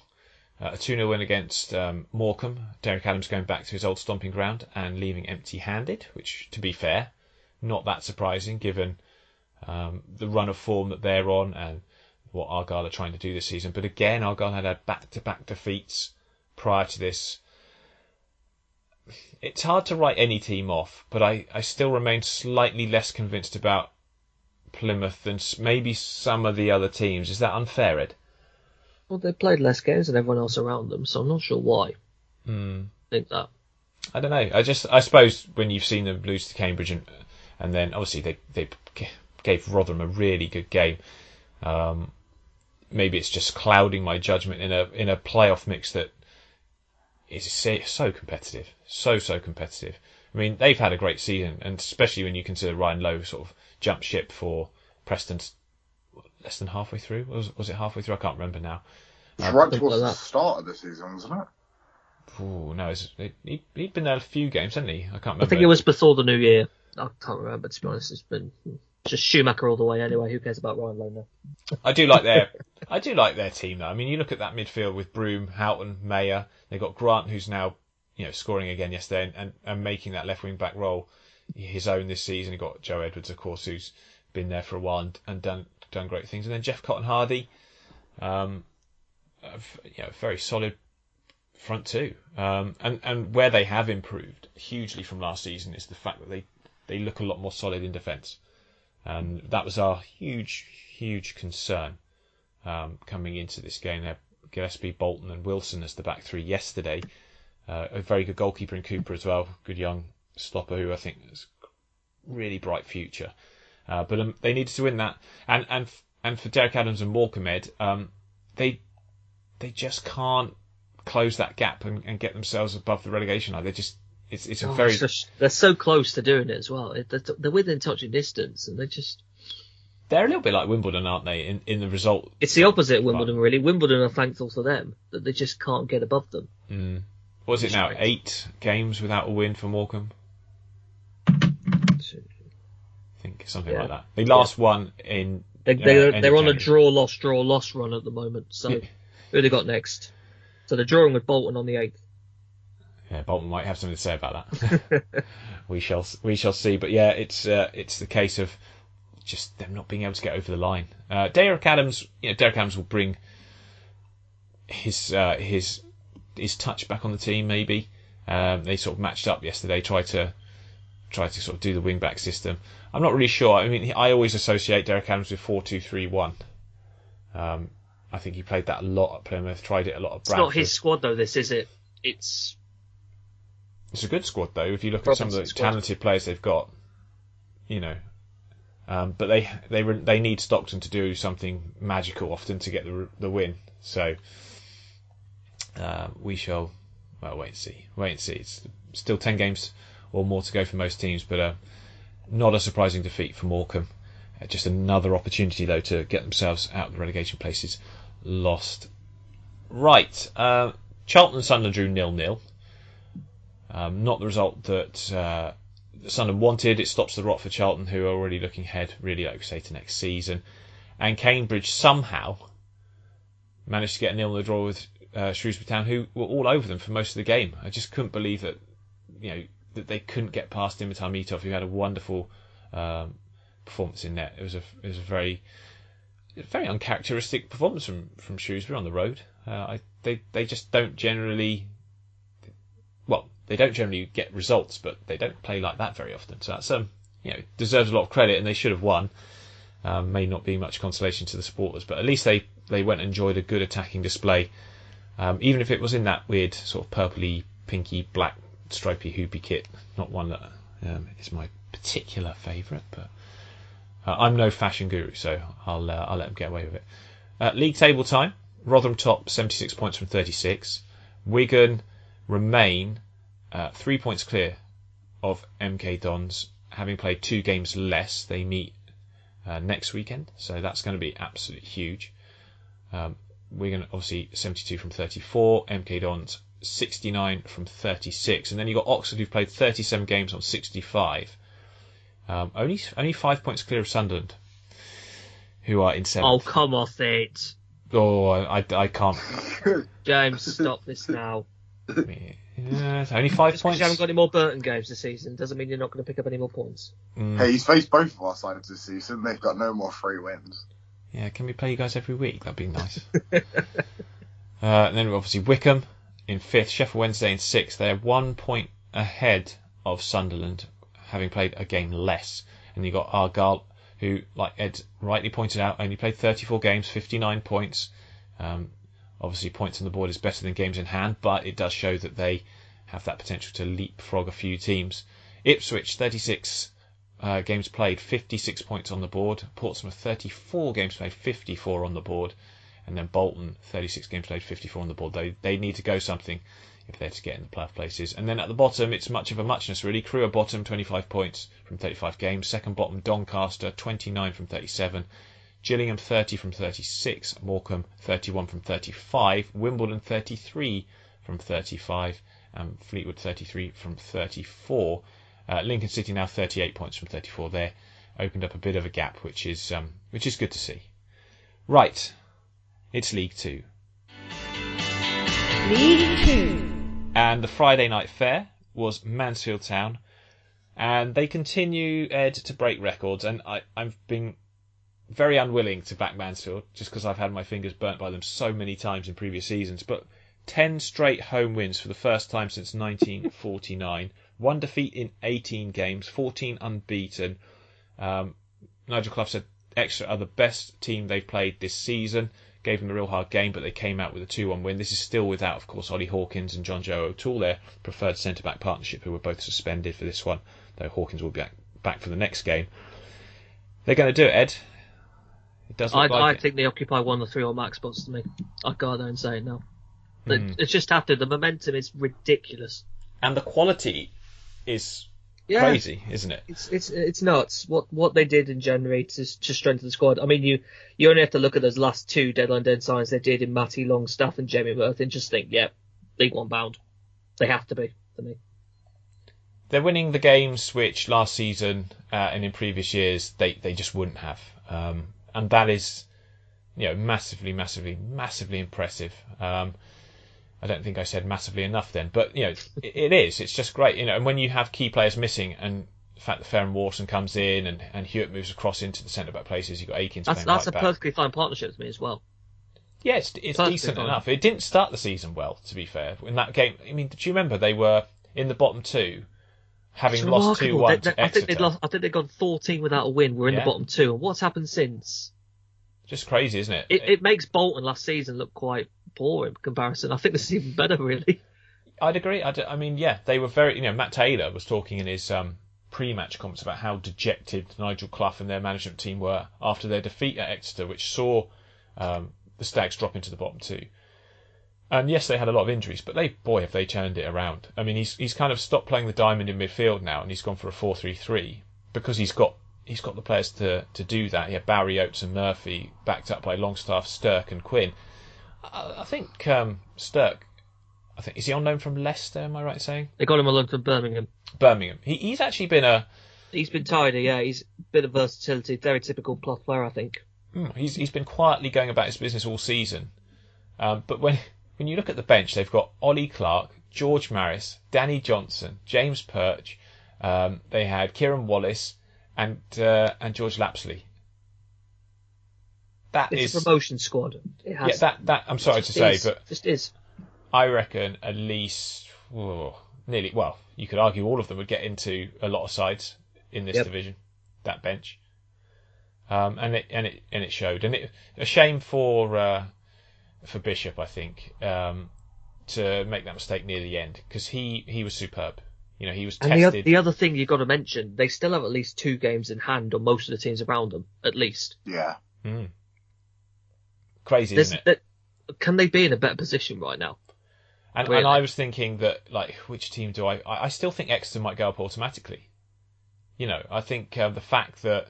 A 2-0 win against Morecambe. Derek Adams going back to his old stomping ground and leaving empty-handed, which, to be fair, not that surprising given the run of form that they're on and what Argyle are trying to do this season. But again, Argyle had back-to-back defeats prior to this. It's hard to write any team off, but I still remain slightly less convinced about Plymouth than maybe some of the other teams. Is that unfair, Ed? Well, they played less games than everyone else around them, so I'm not sure why. I think that. I don't know. I suppose when you've seen them lose to Cambridge and then obviously they gave Rotherham a really good game. Maybe it's just clouding my judgment in a playoff mix that is so competitive, so competitive. I mean, they've had a great season, and especially when you consider Ryan Lowe sort of jumped ship for Preston less than halfway through. Was it halfway through? I can't remember now. It's right towards the start of the season, wasn't it? Oh no, he'd been there a few games, hadn't he? I can't remember. I think it was before the new year. I can't remember, to be honest. It's been just Schumacher all the way anyway. Who cares about Ryan Lowe now? I do like their team though. I mean, you look at that midfield with Broom, Houghton, Mayer. They've got Grant, who's now scoring again yesterday and making that left wing back role his own this season. You've got Joe Edwards, of course, who's been there for a while and done great things. And then Jeff Cotton Hardy, very solid front two. And where they have improved hugely from last season is the fact that they look a lot more solid in defence. And that was our huge concern coming into this game. They had Gillespie, Bolton and Wilson as the back three yesterday. A very good goalkeeper in Cooper as well. Good young stopper who I think has a really bright future. But they needed to win that. And for Derek Adams and Morecambe, Ed, they just can't close that gap and get themselves above the relegation line. They're so close to doing it as well. They're within touching distance, and they're a little bit like Wimbledon, aren't they? In the result, it's the opposite of Wimbledon, really. Wimbledon are thankful for them that they just can't get above them. What is it now? 8 games without a win for Morecambe. I think something like that. They last won in. They're on a draw loss run at the moment. So who they got next? So they're drawing with Bolton on the 8th. Yeah, Bolton might have something to say about that. we shall see. But yeah, it's the case of just them not being able to get over the line. Derek Adams will bring his touch back on the team. Maybe they sort of matched up yesterday. Tried to sort of do the wing back system. I'm not really sure. I mean, I always associate Derek Adams with 4-2-3-1. I think he played that a lot at Plymouth. Tried it a lot at Bradford. It's not his squad though. This is it. It's a good squad though. If you look at some of the talented players they've got, but they need Stockton to do something magical often to get the win. So we shall wait and see. It's still 10 games or more to go for most teams, but not a surprising defeat for Morecambe. Just another opportunity though to get themselves out of the relegation places lost. Right, Charlton and Sunderland drew 0-0. Not the result that Sunderland wanted. It stops the rot for Charlton, who are already looking ahead, really, like we say, to next season. And Cambridge somehow managed to get a 0-0 draw with Shrewsbury Town, who were all over them for most of the game. I just couldn't believe that, that they couldn't get past Dimitar Mitov, who had a wonderful performance in net. It was a very uncharacteristic performance from Shrewsbury on the road. They just don't generally. Well, they don't generally get results, but they don't play like that very often. So that's deserves a lot of credit, and they should have won. May not be much consolation to the supporters, but at least they went and enjoyed a good attacking display, even if it was in that weird sort of purpley, pinky, black, stripy, hoopy kit. Not one that is my particular favourite, but I'm no fashion guru, so I'll let them get away with it. League table time: Rotherham top, 76 points from 36. Wigan remain 3 points clear of MK Dons, having played 2 games less. They meet next weekend, so that's going to be absolutely huge. Wigan obviously 72 from 34, MK Dons 69 from 36, and then you've got Oxford, who've played 37 games on 65. Only 5 points clear of Sunderland, who are in 7th. Oh, come off it. Oh, I can't. James, stop this now. Yeah, it's only 5 Just because points. you haven't got any more Burton games this season doesn't mean you're not going to pick up any more points. Hey, he's faced both of our sides this season. They've got no more free wins. Yeah, can we play you guys every week? That'd be nice. And then obviously Wickham in 5th, Sheffield Wednesday in 6th. They're 1 point ahead of Sunderland, having played a game less. And you got Argyle, who, like Ed rightly pointed out, only played 34 games, 59 points. Obviously, points on the board is better than games in hand, but it does show that they have that potential to leapfrog a few teams. Ipswich, 36 games played, 56 points on the board. Portsmouth, 34 games played, 54 on the board. And then Bolton, 36 games played, 54 on the board. They need to go something if they're to get in the playoff places. And then at the bottom, it's much of a muchness, really. Crewe are bottom, 25 points from 35 games. Second bottom, Doncaster, 29 from 37. Gillingham, 30 from 36. Morecambe, 31 from 35. Wimbledon, 33 from 35. And Fleetwood, 33 from 34. Lincoln City now 38 points from 34 there. Opened up a bit of a gap, which is good to see. Right, it's League Two. League Two. And the Friday night fair was Mansfield Town. And they continue, Ed, to break records. And I've been very unwilling to back Mansfield, just because I've had my fingers burnt by them so many times in previous seasons. But 10 straight home wins for the first time since 1949. 1 defeat in 18 games, 14 unbeaten. Nigel Clough said Exeter are the best team they've played this season. Gave them a real hard game, but they came out with a 2-1 win. This is still without, of course, Ollie Hawkins and John Joe O'Toole, their preferred centre-back partnership, who were both suspended for this one, though Hawkins will be back for the next game. They're going to do it, Ed. It does look like I think they occupy one of the 3 all-max spots to me. I go there and say it now. It's just after the momentum is ridiculous. And the quality is crazy, isn't it? It's nuts what they did in January to strengthen the squad. I mean, you only have to look at those last 2 deadline day signs they did in Matty Longstaff and Jamie Worth and just think, League One bound. They have to be, for me. They're winning the games which last season and in previous years they just wouldn't have. And that is, massively, massively, massively impressive. I don't think I said massively enough then, but it is. It's just great, and when you have key players missing, and the fact that Farron Warson comes in and Hewitt moves across into the centre back places, you've got Akins playing right back. That's a perfectly fine partnership to me as well. Yeah, it's decent enough. It didn't start the season well, to be fair. In that game, I mean, do you remember they were in the bottom 2, having lost 2-1 to Exeter? I think they've gone 14 without a win. We're in the bottom 2, and what's happened since? Just crazy, isn't it? It makes Bolton last season look quite poor in comparison. I think this is even better, really. I'd agree. I mean, they were very. Matt Taylor was talking in his pre-match comments about how dejected Nigel Clough and their management team were after their defeat at Exeter, which saw the Stags drop into the bottom 2. And yes, they had a lot of injuries, but have they turned it around. I mean, he's kind of stopped playing the diamond in midfield now, and he's gone for a 4-3-3 because he's got the players to do that. He had Barry, Oates and Murphy, backed up by Longstaff, Stirk and Quinn. I think Stirk, is he on loan from Leicester, am I right in saying? They got him on loan from Birmingham. He's actually been He's been tidy, yeah. He's a bit of versatility, very typical Clough player, I think. He's been quietly going about his business all season. But when you look at the bench, they've got Ollie Clark, George Maris, Danny Johnson, James Perch. They had Kieran Wallace and George Lapsley. It's a promotion squad. It has. Yeah, that I'm sorry to say, but just is. I reckon at least nearly. Well, you could argue all of them would get into a lot of sides in this division. That bench, and it showed, and a shame for Bishop, I think, to make that mistake near the end because he was superb. He was tested. And the other thing you've got to mention, they still have at least 2 games in hand on most of the teams around them, at least. Yeah. Crazy, isn't it? Can they be in a better position right now? And I was thinking that, which team do I still think Exeter might go up automatically. I think the fact that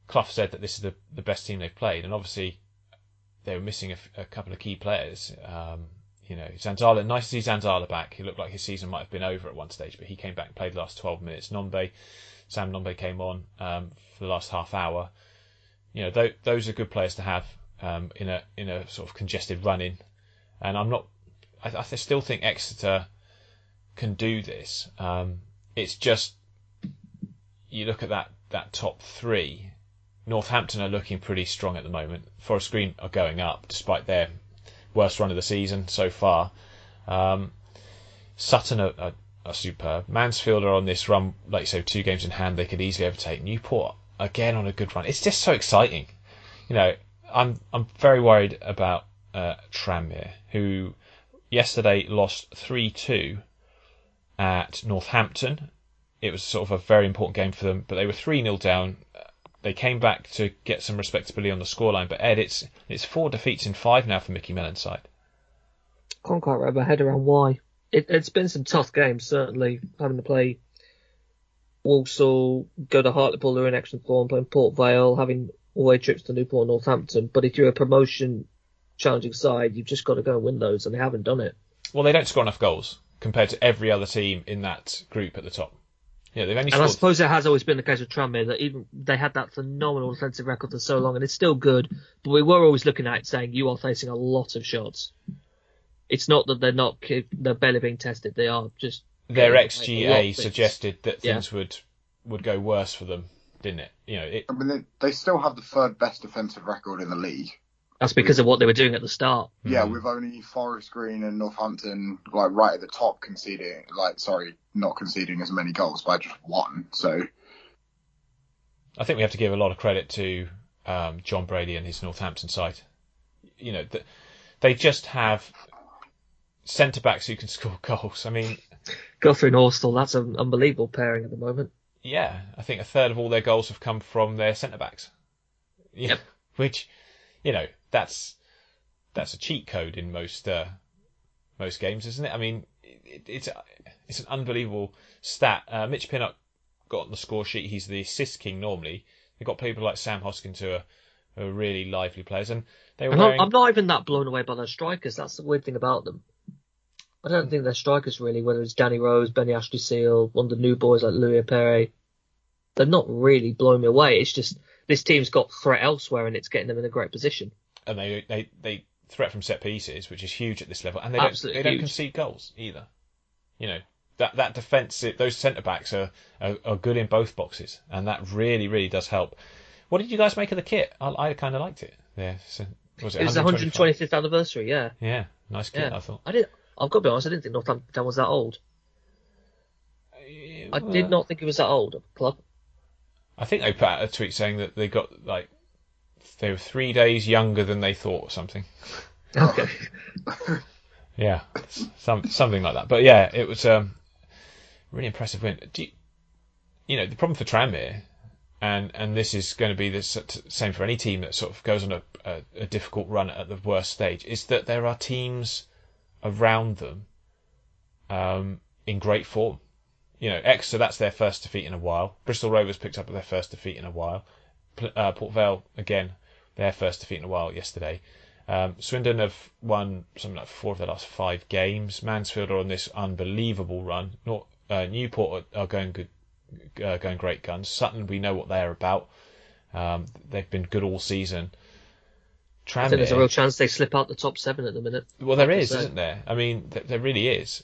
Clough said that this is the best team they've played, and obviously they were missing a couple of key players. Zanzala, nice to see Zanzala back. He looked like his season might have been over at one stage, but he came back and played the last 12 minutes. Sam Nombe came on for the last half hour. Those are good players to have. in a sort of congested run-in, and I still think Exeter can do this. It's just you look at that top three. Northampton are looking pretty strong at the moment. Forest Green are going up despite their worst run of the season so far. Sutton are superb. Mansfield are on this run, like you say, 2 games in hand. They could easily overtake Newport again on a good run. It's just so exciting. I'm very worried about Tranmere, who yesterday lost 3-2 at Northampton. It was sort of a very important game for them, but they were 3-0 down. They came back to get some respectability on the scoreline, but Ed, it's 4 defeats in 5 now for Mickey Mellon's side. Can't quite wrap my head around why. It's been some tough games, certainly, having to play Walsall, go to Hartlepool, who are in excellent form, playing Port Vale, having away trips to Newport and Northampton. But if you're a promotion challenging side, you've just got to go and win those, and they haven't done it. Well, they don't score enough goals compared to every other team in that group at the top. Yeah, they've only and scored... I suppose it has always been the case with Tranmere that even they had that phenomenal defensive record for so long, and it's still good. But we were always looking at it saying you are facing a lot of shots. It's not that they're barely being tested. They are just their XGA suggested that things would go worse for them, didn't it? I mean, they still have the 3rd best defensive record in the league. That's because of what they were doing at the start. Yeah, with only Forest Green and Northampton right at the top not conceding as many goals by just 1. So I think we have to give a lot of credit to John Brady and his Northampton side. They just have centre-backs who can score goals. I mean, Guthrie and Horstal, that's an unbelievable pairing at the moment. Yeah, I think 1/3 of all their goals have come from their centre-backs. Yep. Which, that's a cheat code in most games, isn't it? I mean, it's an unbelievable stat. Mitch Pinnock got on the score sheet. He's the assist king normally. They've got people like Sam Hoskins who are really lively players, and I'm not even that blown away by their strikers. That's the weird thing about them. I don't think they're strikers really, whether it's Danny Rose, Benny Ashley-Seal, one of the new boys like Louis Perret. They're not really blowing me away. It's just this team's got threat elsewhere and it's getting them in a great position. And they threat from set pieces, which is huge at this level, and they don't concede goals either. That defence, those centre backs are good in both boxes, and that really, really does help. What did you guys make of the kit? I kind of liked it. Yeah, so, it was the 125th anniversary. Yeah. Yeah, nice kit. Yeah. I thought. I've got to be honest. I didn't think Northampton was that old. I did not think it was that old of a club. I think they put out a tweet saying that they got they were 3 days younger than they thought or something. Okay. Yeah, something like that. But yeah, it was a really impressive win. The problem for Tranmere, and this is going to be the same for any team that sort of goes on a difficult run at the worst stage, is that there are teams around them in great form. Exeter, that's their first defeat in a while. Bristol Rovers picked up their first defeat in a while. Port Vale, again, their first defeat in a while yesterday. Swindon have won something like 4 of their last 5 games. Mansfield are on this unbelievable run. Newport are going great guns. Sutton, we know what they're about. They've been good all season. I think there's a real chance they slip out the top 7 at the minute. Well, there is, isn't there? I mean, there really is.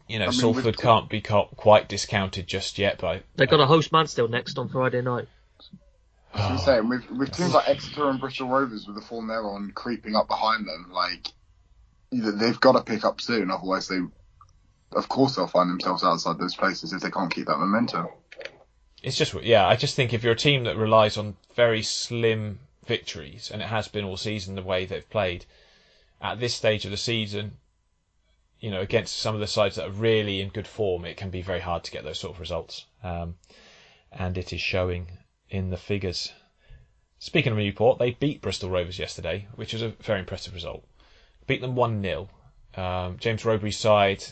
Salford can't be quite discounted just yet, but they've got to host Mansfield next on Friday night. I was saying, with teams like Exeter and Bristol Rovers, with the form they're on creeping up behind them, they've got to pick up soon. Otherwise, of course, they'll find themselves outside those places if they can't keep that momentum. It's just, I just think if you're a team that relies on very slim victories, and it has been all season the way they've played, at this stage of the season, against some of the sides that are really in good form, it can be very hard to get those sort of results. And it is showing in the figures. Speaking of Newport, they beat Bristol Rovers yesterday, which was a very impressive result. Beat them 1-0. James Robury's side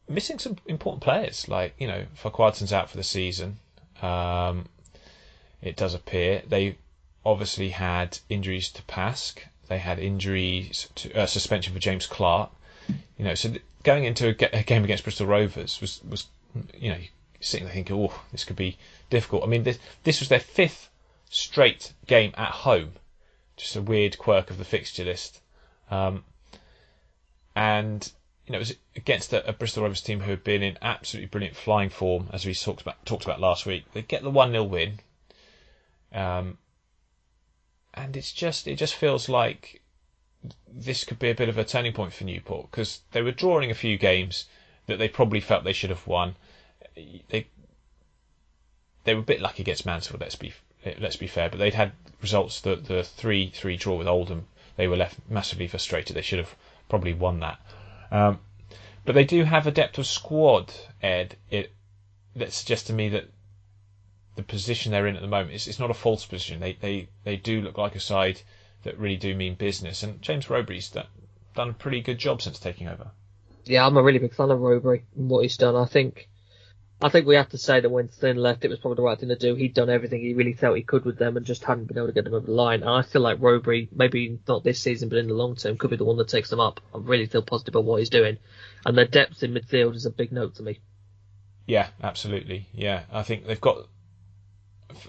missing some important players, Farquharson's out for the season. It does appear. They obviously had injuries to Pask. They had injuries to suspension for James Clark. So going into a game against Bristol Rovers was sitting there thinking, this could be difficult. I mean, this was their 5th straight game at home just a weird quirk of the fixture list. And it was against a Bristol Rovers team who have been in absolutely brilliant flying form, as we talked about last week. They get the 1-0 win, and it just feels like this could be a bit of a turning point for Newport, because they were drawing a few games that they probably felt they should have won. They were a bit lucky against Mansfield, let's be fair, but they'd had results, the 3-3 draw with Oldham. They were left massively frustrated. They should have probably won that. But they do have a depth of squad, Ed. That suggests to me that the position they're in at the moment it's not a false position. They do look like a side that really do mean business. And James Rowberry's done a pretty good job since taking over. Yeah, I'm a really big fan of Rowberry and what he's done. I think we have to say that when Flynn left, it was probably the right thing to do. He'd done everything he really felt he could with them and just hadn't been able to get them over the line. And I feel like Rowberry, maybe not this season, but in the long term, could be the one that takes them up. I really feel positive about what he's doing. And their depth in midfield is a big note to me. Yeah, absolutely. Yeah, I think they've got...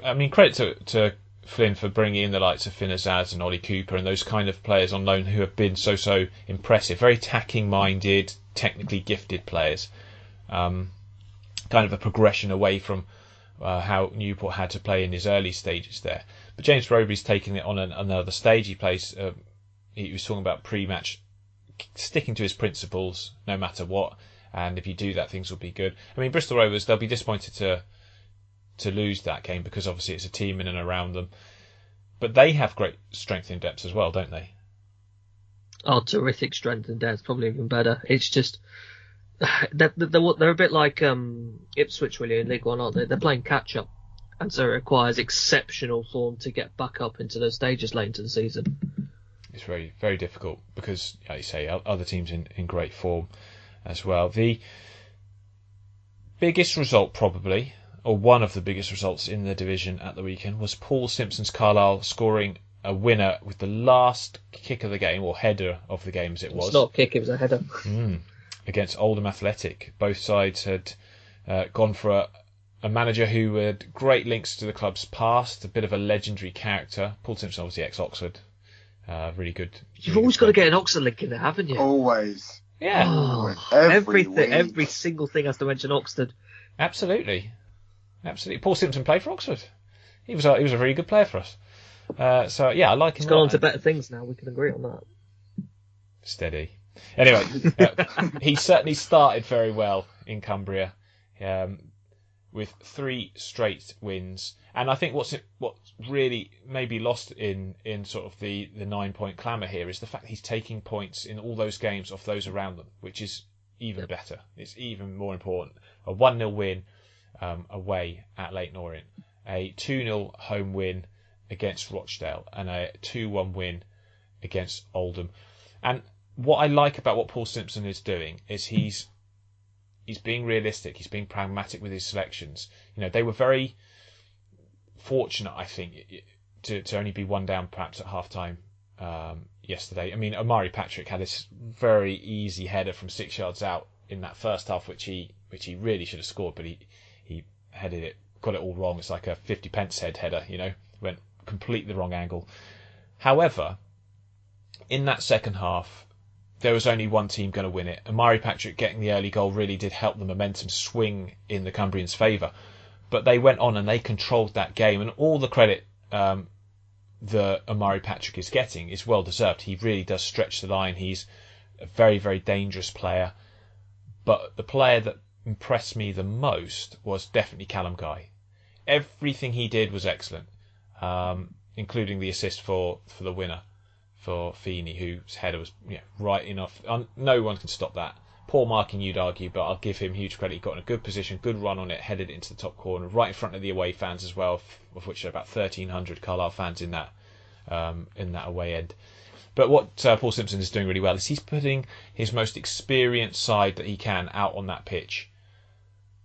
I mean, credit to Flynn for bringing in the likes of Finn Azaz and Ollie Cooper and those kind of players on loan who have been so impressive. Very attacking-minded, technically gifted players. Kind of a progression away from how Newport had to play in his early stages there. But James Rowberry's taking it on another stage. He plays. He was talking about pre-match, sticking to his principles no matter what. And if you do that, things will be good. I mean, Bristol Rovers, they'll be disappointed to lose that game because obviously it's a team in and around them. But they have great strength in depth as well, don't they? Oh, terrific strength and depth, probably even better. It's just... They're a bit like Ipswich really in League One, aren't they? They're playing catch up, and so it requires exceptional form to get back up into those stages late into the season. It's very, very difficult because, like you say, other teams in great form as well. The biggest result probably, or one of the biggest results in the division at the weekend, was Paul Simpson's Carlisle scoring a winner with the last kick of the game, or header of the game as it was. It's not a kick, it was a header. Against Oldham Athletic. Both sides had gone for a manager who had great links to the club's past, a bit of a legendary character. Paul Simpson, obviously ex-Oxford. Really good. You've always got to get an Oxford link in there, haven't you? Always. Yeah. Oh, every single thing has to mention Oxford. Absolutely. Paul Simpson played for Oxford. He was a very good player for us. So yeah, I like him. He's gone on to better things now. We can agree on that. Steady. Anyway, he certainly started very well in Cumbria, with 3 straight wins. And I think what's really maybe lost in sort of the 9-point clamour here is the fact he's taking points in all those games off those around them, which is even better. It's even more important. A 1-0 win away at Leyton Orient, a 2-0 home win against Rochdale, and a 2-1 win against Oldham. And what I like about what Paul Simpson is doing is he's being realistic. He's being pragmatic with his selections. They were very fortunate, I think, to only be 1 down perhaps at half time yesterday. I mean, Omari Patrick had this very easy header from 6 yards out in that first half, which he really should have scored, but he headed it, got it all wrong. It's like a 50-pence header, went completely the wrong angle. However, in that second half, there was only one team going to win it. Omari Patrick getting the early goal really did help the momentum swing in the Cumbrians' favour. But they went on and they controlled that game. And all the credit that Omari Patrick is getting is well deserved. He really does stretch the line. He's a very, very dangerous player. But the player that impressed me the most was definitely Callum Guy. Everything he did was excellent, including the assist for the winner, for Feeney, whose header was right enough. No one can stop that. Poor marking, you'd argue, but I'll give him huge credit. He got in a good position, good run on it, headed it into the top corner, right in front of the away fans as well, of which there are about 1,300 Carlisle fans in that away end. But what Paul Simpson is doing really well is he's putting his most experienced side that he can out on that pitch,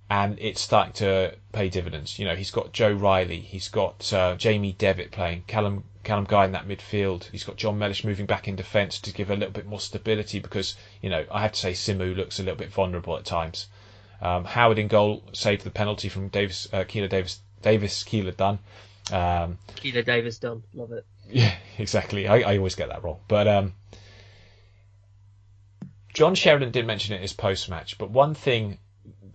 and it's starting to pay dividends. He's got Joe Riley, he's got Jamie Devitt playing, Callum Guy in that midfield. He's got John Mellish moving back in defence to give a little bit more stability because, I have to say Simu looks a little bit vulnerable at times. Howard in goal saved the penalty from Keeler Dunn. Keeler Davis done. Love it. Yeah, exactly. I always get that wrong. But John Sheridan did mention it in his post-match, but one thing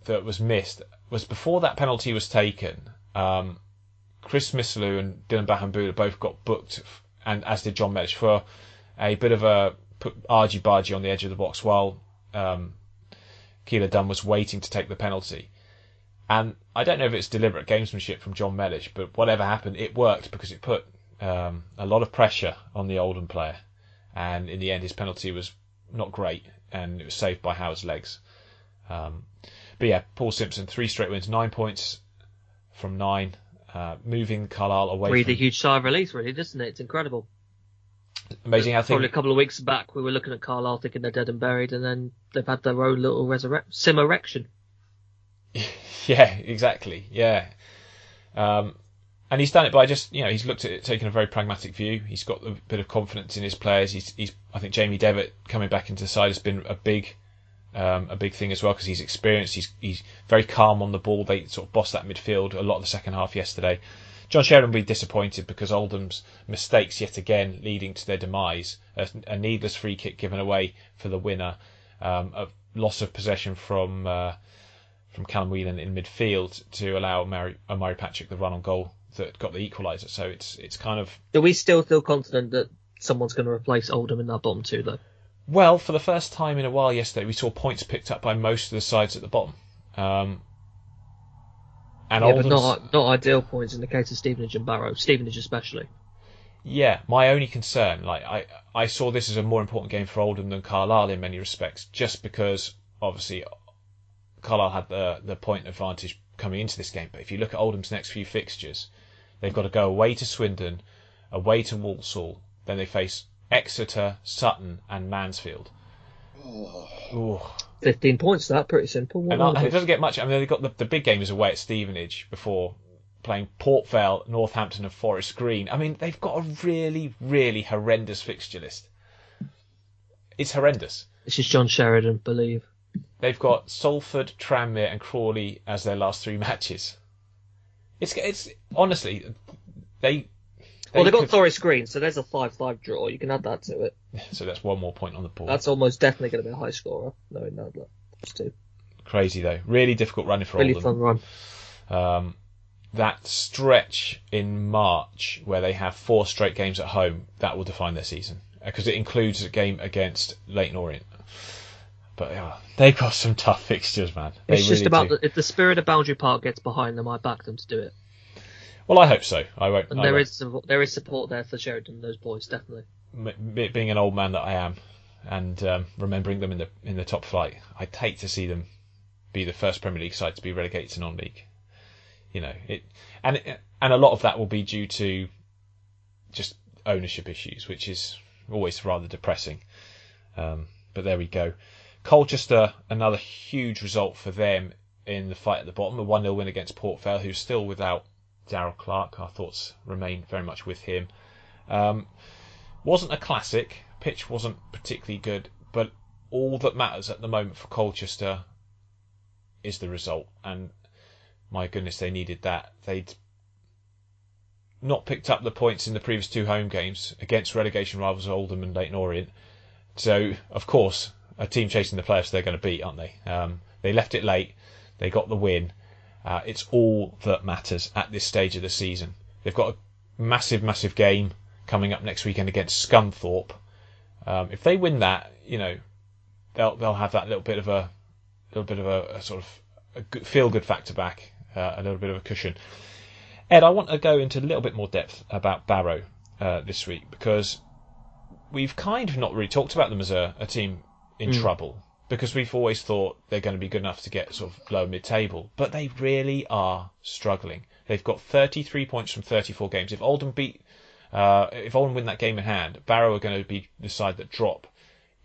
that was missed was before that penalty was taken, Chris Mislew and Dylan Bahambula both got booked, and as did John Mellish, for a bit of a argy-bargy on the edge of the box while Keeler Dunn was waiting to take the penalty. And I don't know if it's deliberate gamesmanship from John Mellish, but whatever happened, it worked because it put a lot of pressure on the Oldham player. And in the end, his penalty was not great, and it was saved by Howard's legs. But yeah, Paul Simpson, 3 straight wins, 9 points from 9, moving Carlisle away. Breathe a huge sigh of relief, really, doesn't it? It's incredible. Amazing how Probably a couple of weeks back, we were looking at Carlisle thinking they're dead and buried, and then they've had their own little sim-erection. Yeah, exactly. Yeah. And he's done it by just, he's looked at it, taking a very pragmatic view. He's got a bit of confidence in his players. I think Jamie Devitt coming back into the side has been a big thing as well, because he's experienced. He's very calm on the ball. They sort of bossed that midfield a lot of the second half yesterday. John Sheridan will be disappointed because Oldham's mistakes yet again leading to their demise. A needless free kick given away for the winner. A loss of possession from Callum Whelan in midfield to allow Omari Patrick the run on goal that got the equaliser. So it's kind of... Do we still feel confident that someone's going to replace Oldham in that bottom two, though? Well, for the first time in a while yesterday, we saw points picked up by most of the sides at the bottom. But not ideal points in the case of Stevenage and Barrow. Stevenage especially. Yeah, my only concern, I saw this as a more important game for Oldham than Carlisle in many respects, just because obviously Carlisle had the point advantage coming into this game. But if you look at Oldham's next few fixtures, they've got to go away to Swindon, away to Walsall, then they face Exeter, Sutton and Mansfield. Ooh. 15 points, that pretty simple. And it doesn't get much. I mean, they've got the big game is away at Stevenage before playing Port Vale, Northampton and Forest Green. I mean, they've got a really, really horrendous fixture list. It's horrendous. This is John Sheridan, believe. They've got Salford, Tranmere and Crawley as their last 3 matches. It's honestly, they've got Forest Green, so there's a 5-5 draw. You can add that to it. So that's one more point on the board. That's almost definitely going to be a high scorer, knowing that. That's 2. Crazy, though. Really difficult running for Really Oldham. fun run. That stretch in March where they have 4 straight games at home, that will define their season. Because it includes a game against Leyton Orient. But they've got some tough fixtures, man. It's just about if the spirit of Boundary Park gets behind them, I back them to do it. Well, I hope so. I won't. And there is support there for Sheridan and those boys, definitely. Being an old man that I am, and remembering them in the top flight, I'd hate to see them be the first Premier League side to be relegated to non-league. And a lot of that will be due to just ownership issues, which is always rather depressing. But there we go. Colchester, another huge result for them in the fight at the bottom. A 1-0 win against Port Vale, who's still without Darryl Clark. Our thoughts remain very much with him. Wasn't a classic. Pitch wasn't particularly good, but all that matters at the moment for Colchester is the result. And my goodness, they needed that. They'd not picked up the points in the previous 2 home games against relegation rivals Oldham and Leyton Orient. So, of course, a team chasing the playoffs they're going to beat, aren't they? They left it late. They got the win. It's all that matters at this stage of the season. They've got a massive, massive game coming up next weekend against Scunthorpe. If they win that, they'll have that little bit of a sort of a feel-good factor back, a little bit of a cushion. Ed, I want to go into a little bit more depth about Barrow this week, because we've kind of not really talked about them as a team in trouble, because we've always thought they're going to be good enough to get sort of lower mid-table, but they really are struggling. They've got 33 points from 34 games. If Oldham win that game in hand, Barrow are going to be the side that drop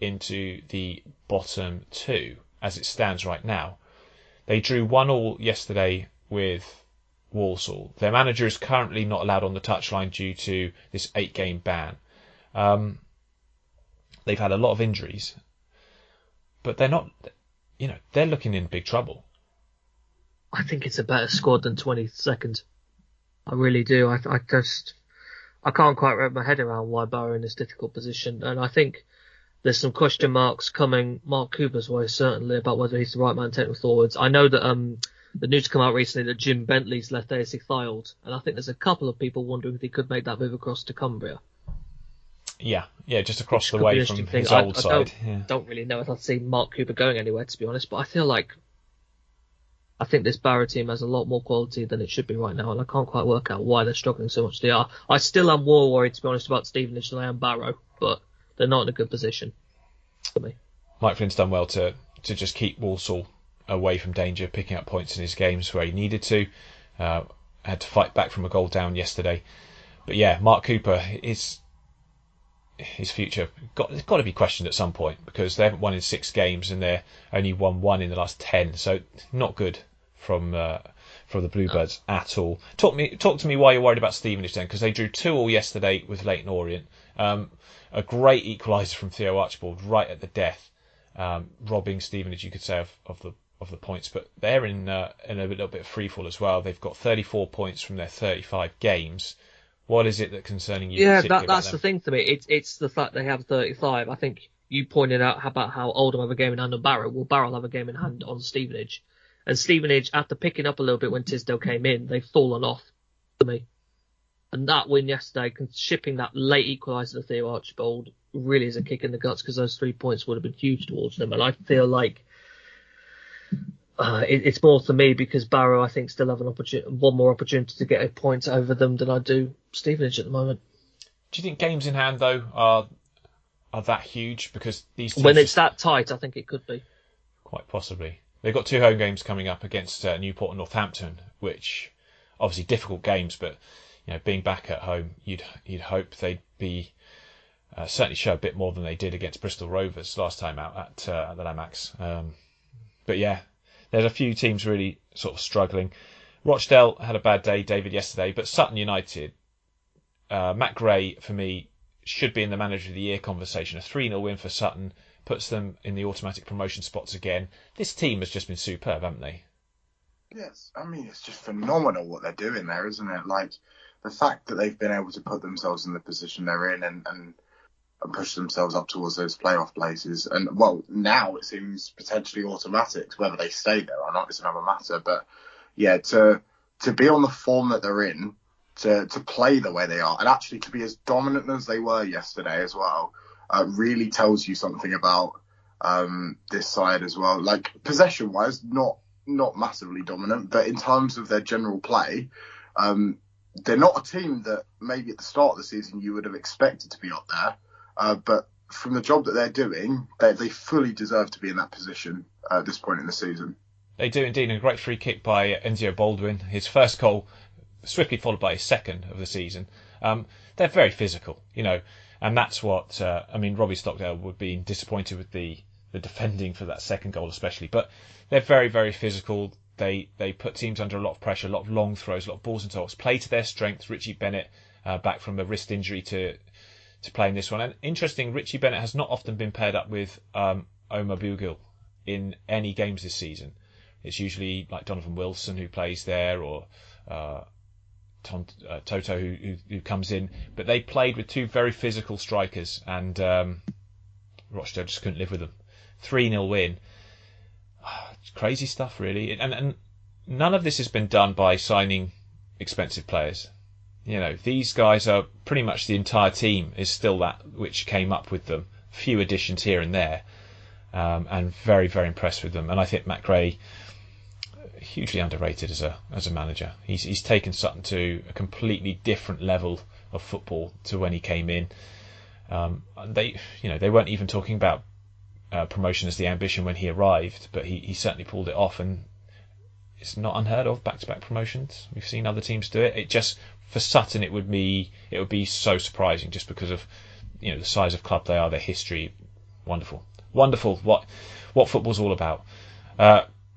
into the bottom 2 as it stands right now. They drew 1-1 yesterday with Walsall. Their manager is currently not allowed on the touchline due to this 8-game ban. They've had a lot of injuries, but they're not, they're looking in big trouble. I think it's a better squad than 22nd. I really do. I can't quite wrap my head around why Barrow in this difficult position, and I think there's some question marks coming Mark Cooper's way, certainly, about whether he's the right man taking forwards. I know that the news come out recently that Jim Bentley's left ASC Fylde, and I think there's a couple of people wondering if he could make that move across to Cumbria. Yeah, just across the way from his old side. I don't really know if I'd see Mark Cooper going anywhere, to be honest, but I feel like I think this Barrow team has a lot more quality than it should be right now, and I can't quite work out why they're struggling so much they are. I still am more worried, to be honest, about Stevenage than I am Barrow, but they're not in a good position for me. Mike Flynn's done well to just keep Walsall away from danger, picking up points in his games where he needed to. Had to fight back from a goal down yesterday. But yeah, Mark Cooper, his future it's got to be questioned at some point, because they haven't won in 6 games and they're only won 1 in the last 10, so not good from the Bluebirds at all. Talk to me why you're worried about Stevenage then, because they drew 2-2 yesterday with Leyton Orient. A great equaliser from Theo Archibald right at the death, robbing Stevenage, you could say, of the points. But they're in a little bit of freefall as well. They've got 34 points from their 35 games. What is it that's concerning you? Yeah, that's the thing to me. It's the fact they have 35. I think you pointed out about how Oldham have a game in hand on Barrow. Well, Barrow will have a game in hand on Stevenage. And Stevenage, after picking up a little bit when Tisdale came in, they've fallen off to me. And that win yesterday, shipping that late equaliser to Theo Archibald, really is a kick in the guts, because those 3 points would have been huge towards them. And I feel like it's more to me because Barrow, I think, still have one more opportunity to get a point over them than I do Stevenage at the moment. Do you think games in hand, though, are that huge? Because these when it's that tight, I think it could be. Quite possibly. They've got 2 home games coming up against Newport and Northampton, which obviously difficult games, but being back at home, you'd hope they'd be certainly show a bit more than they did against Bristol Rovers last time out at the Lamax. But yeah, there's a few teams really sort of struggling. Rochdale had a bad day, David, yesterday, but Sutton United, Matt Gray, for me, should be in the Manager of the Year conversation. A 3-0 win for Sutton puts them in the automatic promotion spots again. This team has just been superb, haven't they? Yes, I mean, it's just phenomenal what they're doing there, isn't it? Like, the fact that they've been able to put themselves in the position they're in and push themselves up towards those playoff places. And, well, now it seems potentially automatic. Whether they stay there or not is another matter. But, yeah, to be on the form that they're in, to play the way they are, and actually to be as dominant as they were yesterday as well, really tells you something about this side as well. Like, possession-wise, not massively dominant, but in terms of their general play, they're not a team that maybe at the start of the season you would have expected to be up there. But from the job that they're doing, they fully deserve to be in that position at this point in the season. They do indeed, and a great free kick by Enzio Baldwin. His first goal, swiftly followed by his second of the season. They're very physical, and that's what, Robbie Stockdale would be disappointed with the defending for that second goal especially. But they're very, very physical. They put teams under a lot of pressure, a lot of long throws, a lot of balls and toss. Play to their strength. Richie Bennett back from a wrist injury to play in this one. And interesting, Richie Bennett has not often been paired up with Omar Bugil in any games this season. It's usually like Donovan Wilson who plays there, or Toto who comes in. But they played with 2 very physical strikers, and Rochdale just couldn't live with them. 3-0 win. It's crazy stuff, really. And none of this has been done by signing expensive players. These guys are pretty much the entire team is still that which came up with them. Few additions here and there, and very, very impressed with them. And I think Matt Gray, hugely underrated as a manager. He's taken Sutton to a completely different level of football to when he came in. And they weren't even talking about promotion as the ambition when he arrived, but he certainly pulled it off, and it's not unheard of, back-to-back promotions. We've seen other teams do it. It just, for Sutton, it would be so surprising just because of the size of club they are, their history. Wonderful what football's all about.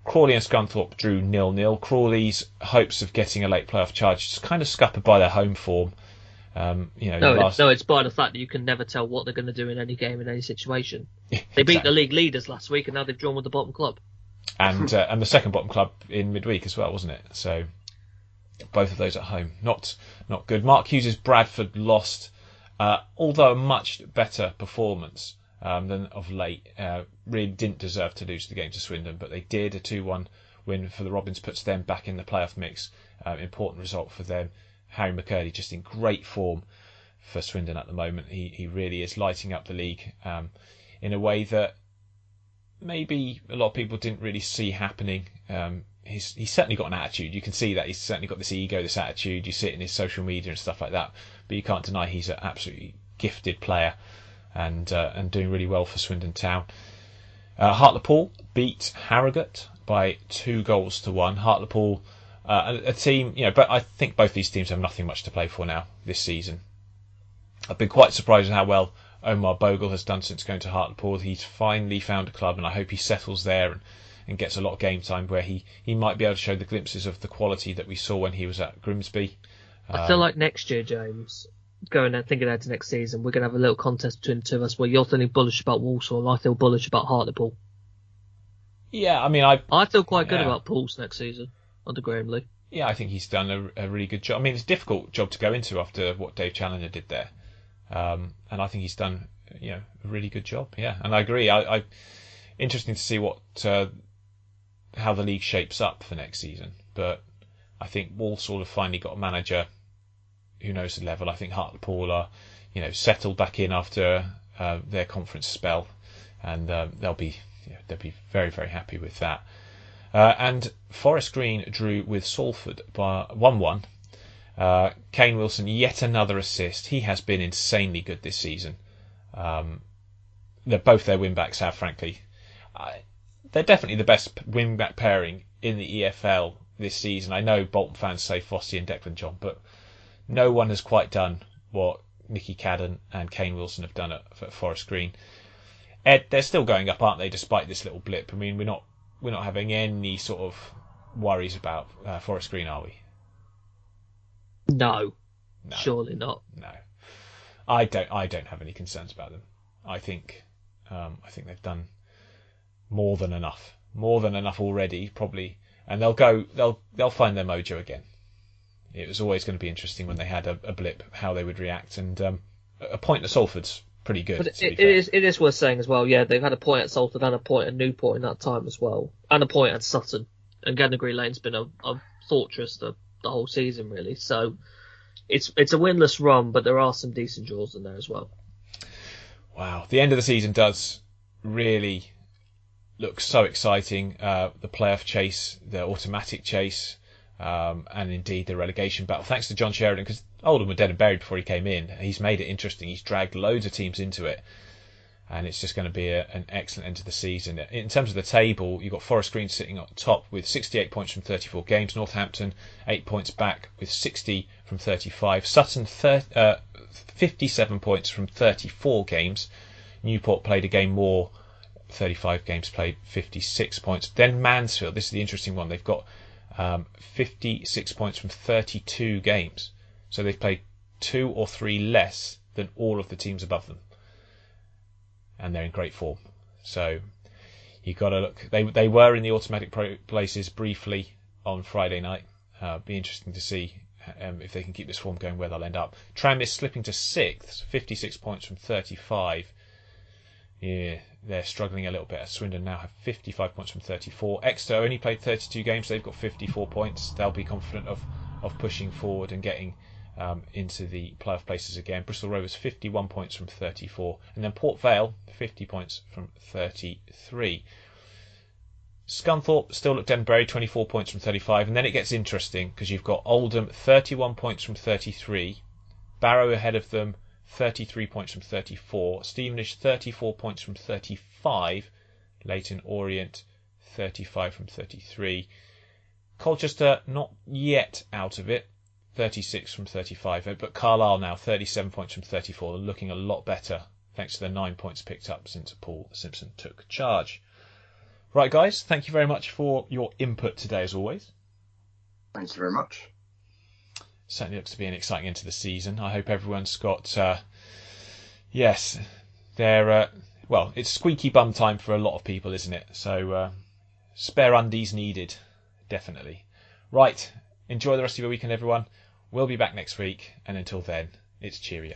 Crawley and Scunthorpe drew 0-0. Crawley's hopes of getting a late playoff charge just kind of scuppered by their home form. It's by the fact that you can never tell what they're going to do in any game, in any situation. They beat the league leaders last week, and now they've drawn with the bottom club. And the second bottom club in midweek as well, wasn't it? So Both of those at home. Not good. Mark Hughes' Bradford lost, although a much better performance than of late. Really didn't deserve to lose the game to Swindon, but they did. A 2-1 win for the Robins puts them back in the playoff mix. Important result for them. Harry McCurdy just in great form for Swindon at the moment. He really is lighting up the league in a way that maybe a lot of people didn't really see happening. He's certainly got an attitude. You can see that he's certainly got this ego, this attitude. You see it in his social media and stuff like that. But you can't deny he's an absolutely gifted player and doing really well for Swindon Town. Hartlepool beat Harrogate by 2-1. Hartlepool, a team, but I think both these teams have nothing much to play for now this season. I've been quite surprised at how well Omar Bogle has done since going to Hartlepool. He's finally found a club, and I hope he settles there and gets a lot of game time where he might be able to show the glimpses of the quality that we saw when he was at Grimsby. I feel like next year, James, going and thinking ahead to next season, we're going to have a little contest between the two of us where you're feeling bullish about Walsall and I feel bullish about Hartlepool. Yeah, I mean, I feel quite good about Pools next season under Graham Lee. Yeah, I think he's done a really good job. I mean, it's a difficult job to go into after what Dave Challenger did there. And I think he's done, a really good job. Yeah, and I agree. I interesting to see how the league shapes up for next season. But I think Walsall have finally got a manager who knows the level. I think Hartlepool are, settled back in after their conference spell, and they'll be very, very happy with that. And Forest Green drew with Salford by 1-1. Kane Wilson, yet another assist. He has been insanely good this season. Both their wing-backs have, frankly. They're definitely the best wing-back pairing in the EFL this season. I know Bolton fans say Fossey and Declan John, but no one has quite done what Nicky Cadden and Kane Wilson have done at Forest Green. Ed, they're still going up, aren't they, despite this little blip? I mean, we're not having any sort of worries about Forest Green, are we? No, surely not. No, I don't have any concerns about them. I think they've done more than enough already, probably, and they'll find their mojo again. It was always going to be interesting when they had a blip, how they would react, and a point at Salford's pretty good. But it is worth saying as well. Yeah, they've had a point at Salford and a point at Newport in that time as well, and a point at Sutton. And Gardner Lane's been a fortress the whole season, really. So it's a winless run, but there are some decent draws in there as well. Wow, the end of the season does really look so exciting. The playoff chase, the automatic chase, and indeed the relegation battle. Thanks to John Sheridan, because Oldham were dead and buried before he came in. He's made it interesting. He's dragged loads of teams into it, and it's just going to be an excellent end to the season. In terms of the table, you've got Forest Green sitting on top with 68 points from 34 games. Northampton 8 points back with 60 from 35. Sutton 57 points from 34 games. Newport played a game more, 35 games played, 56 points. Then Mansfield, this is the interesting one. They've got 56 points from 32 games. So they've played 2 or 3 less than all of the teams above them. And they're in great form. So you've got to look. They were in the automatic places briefly on Friday night. Be interesting to see if they can keep this form going, where they'll end up. Tram is slipping to 6th, 56 points from 35. Yeah, they're struggling a little bit. Swindon now have 55 points from 34. Exeter only played 32 games. They've got 54 points. They'll be confident of pushing forward and getting into the playoff places again. Bristol Rovers 51 points from 34. And then Port Vale 50 points from 33. Scunthorpe still at Denbury, 24 points from 35. And then it gets interesting because you've got Oldham 31 points from 33. Barrow ahead of them, 33 points from 34. Stevenage 34 points from 35. Leyton Orient 35 from 33. Colchester not yet out of it, 36 from 35. But Carlisle now 37 points from 34. They're looking a lot better thanks to the 9 points picked up since Paul Simpson took charge. Right, guys, thank you very much for your input today, as always. Thank you very much. Certainly looks to be an exciting end to the season. I hope everyone's got, it's squeaky bum time for a lot of people, isn't it? So, spare undies needed, definitely. Right, Enjoy the rest of your weekend, everyone. We'll be back next week, and until then, it's cheerio.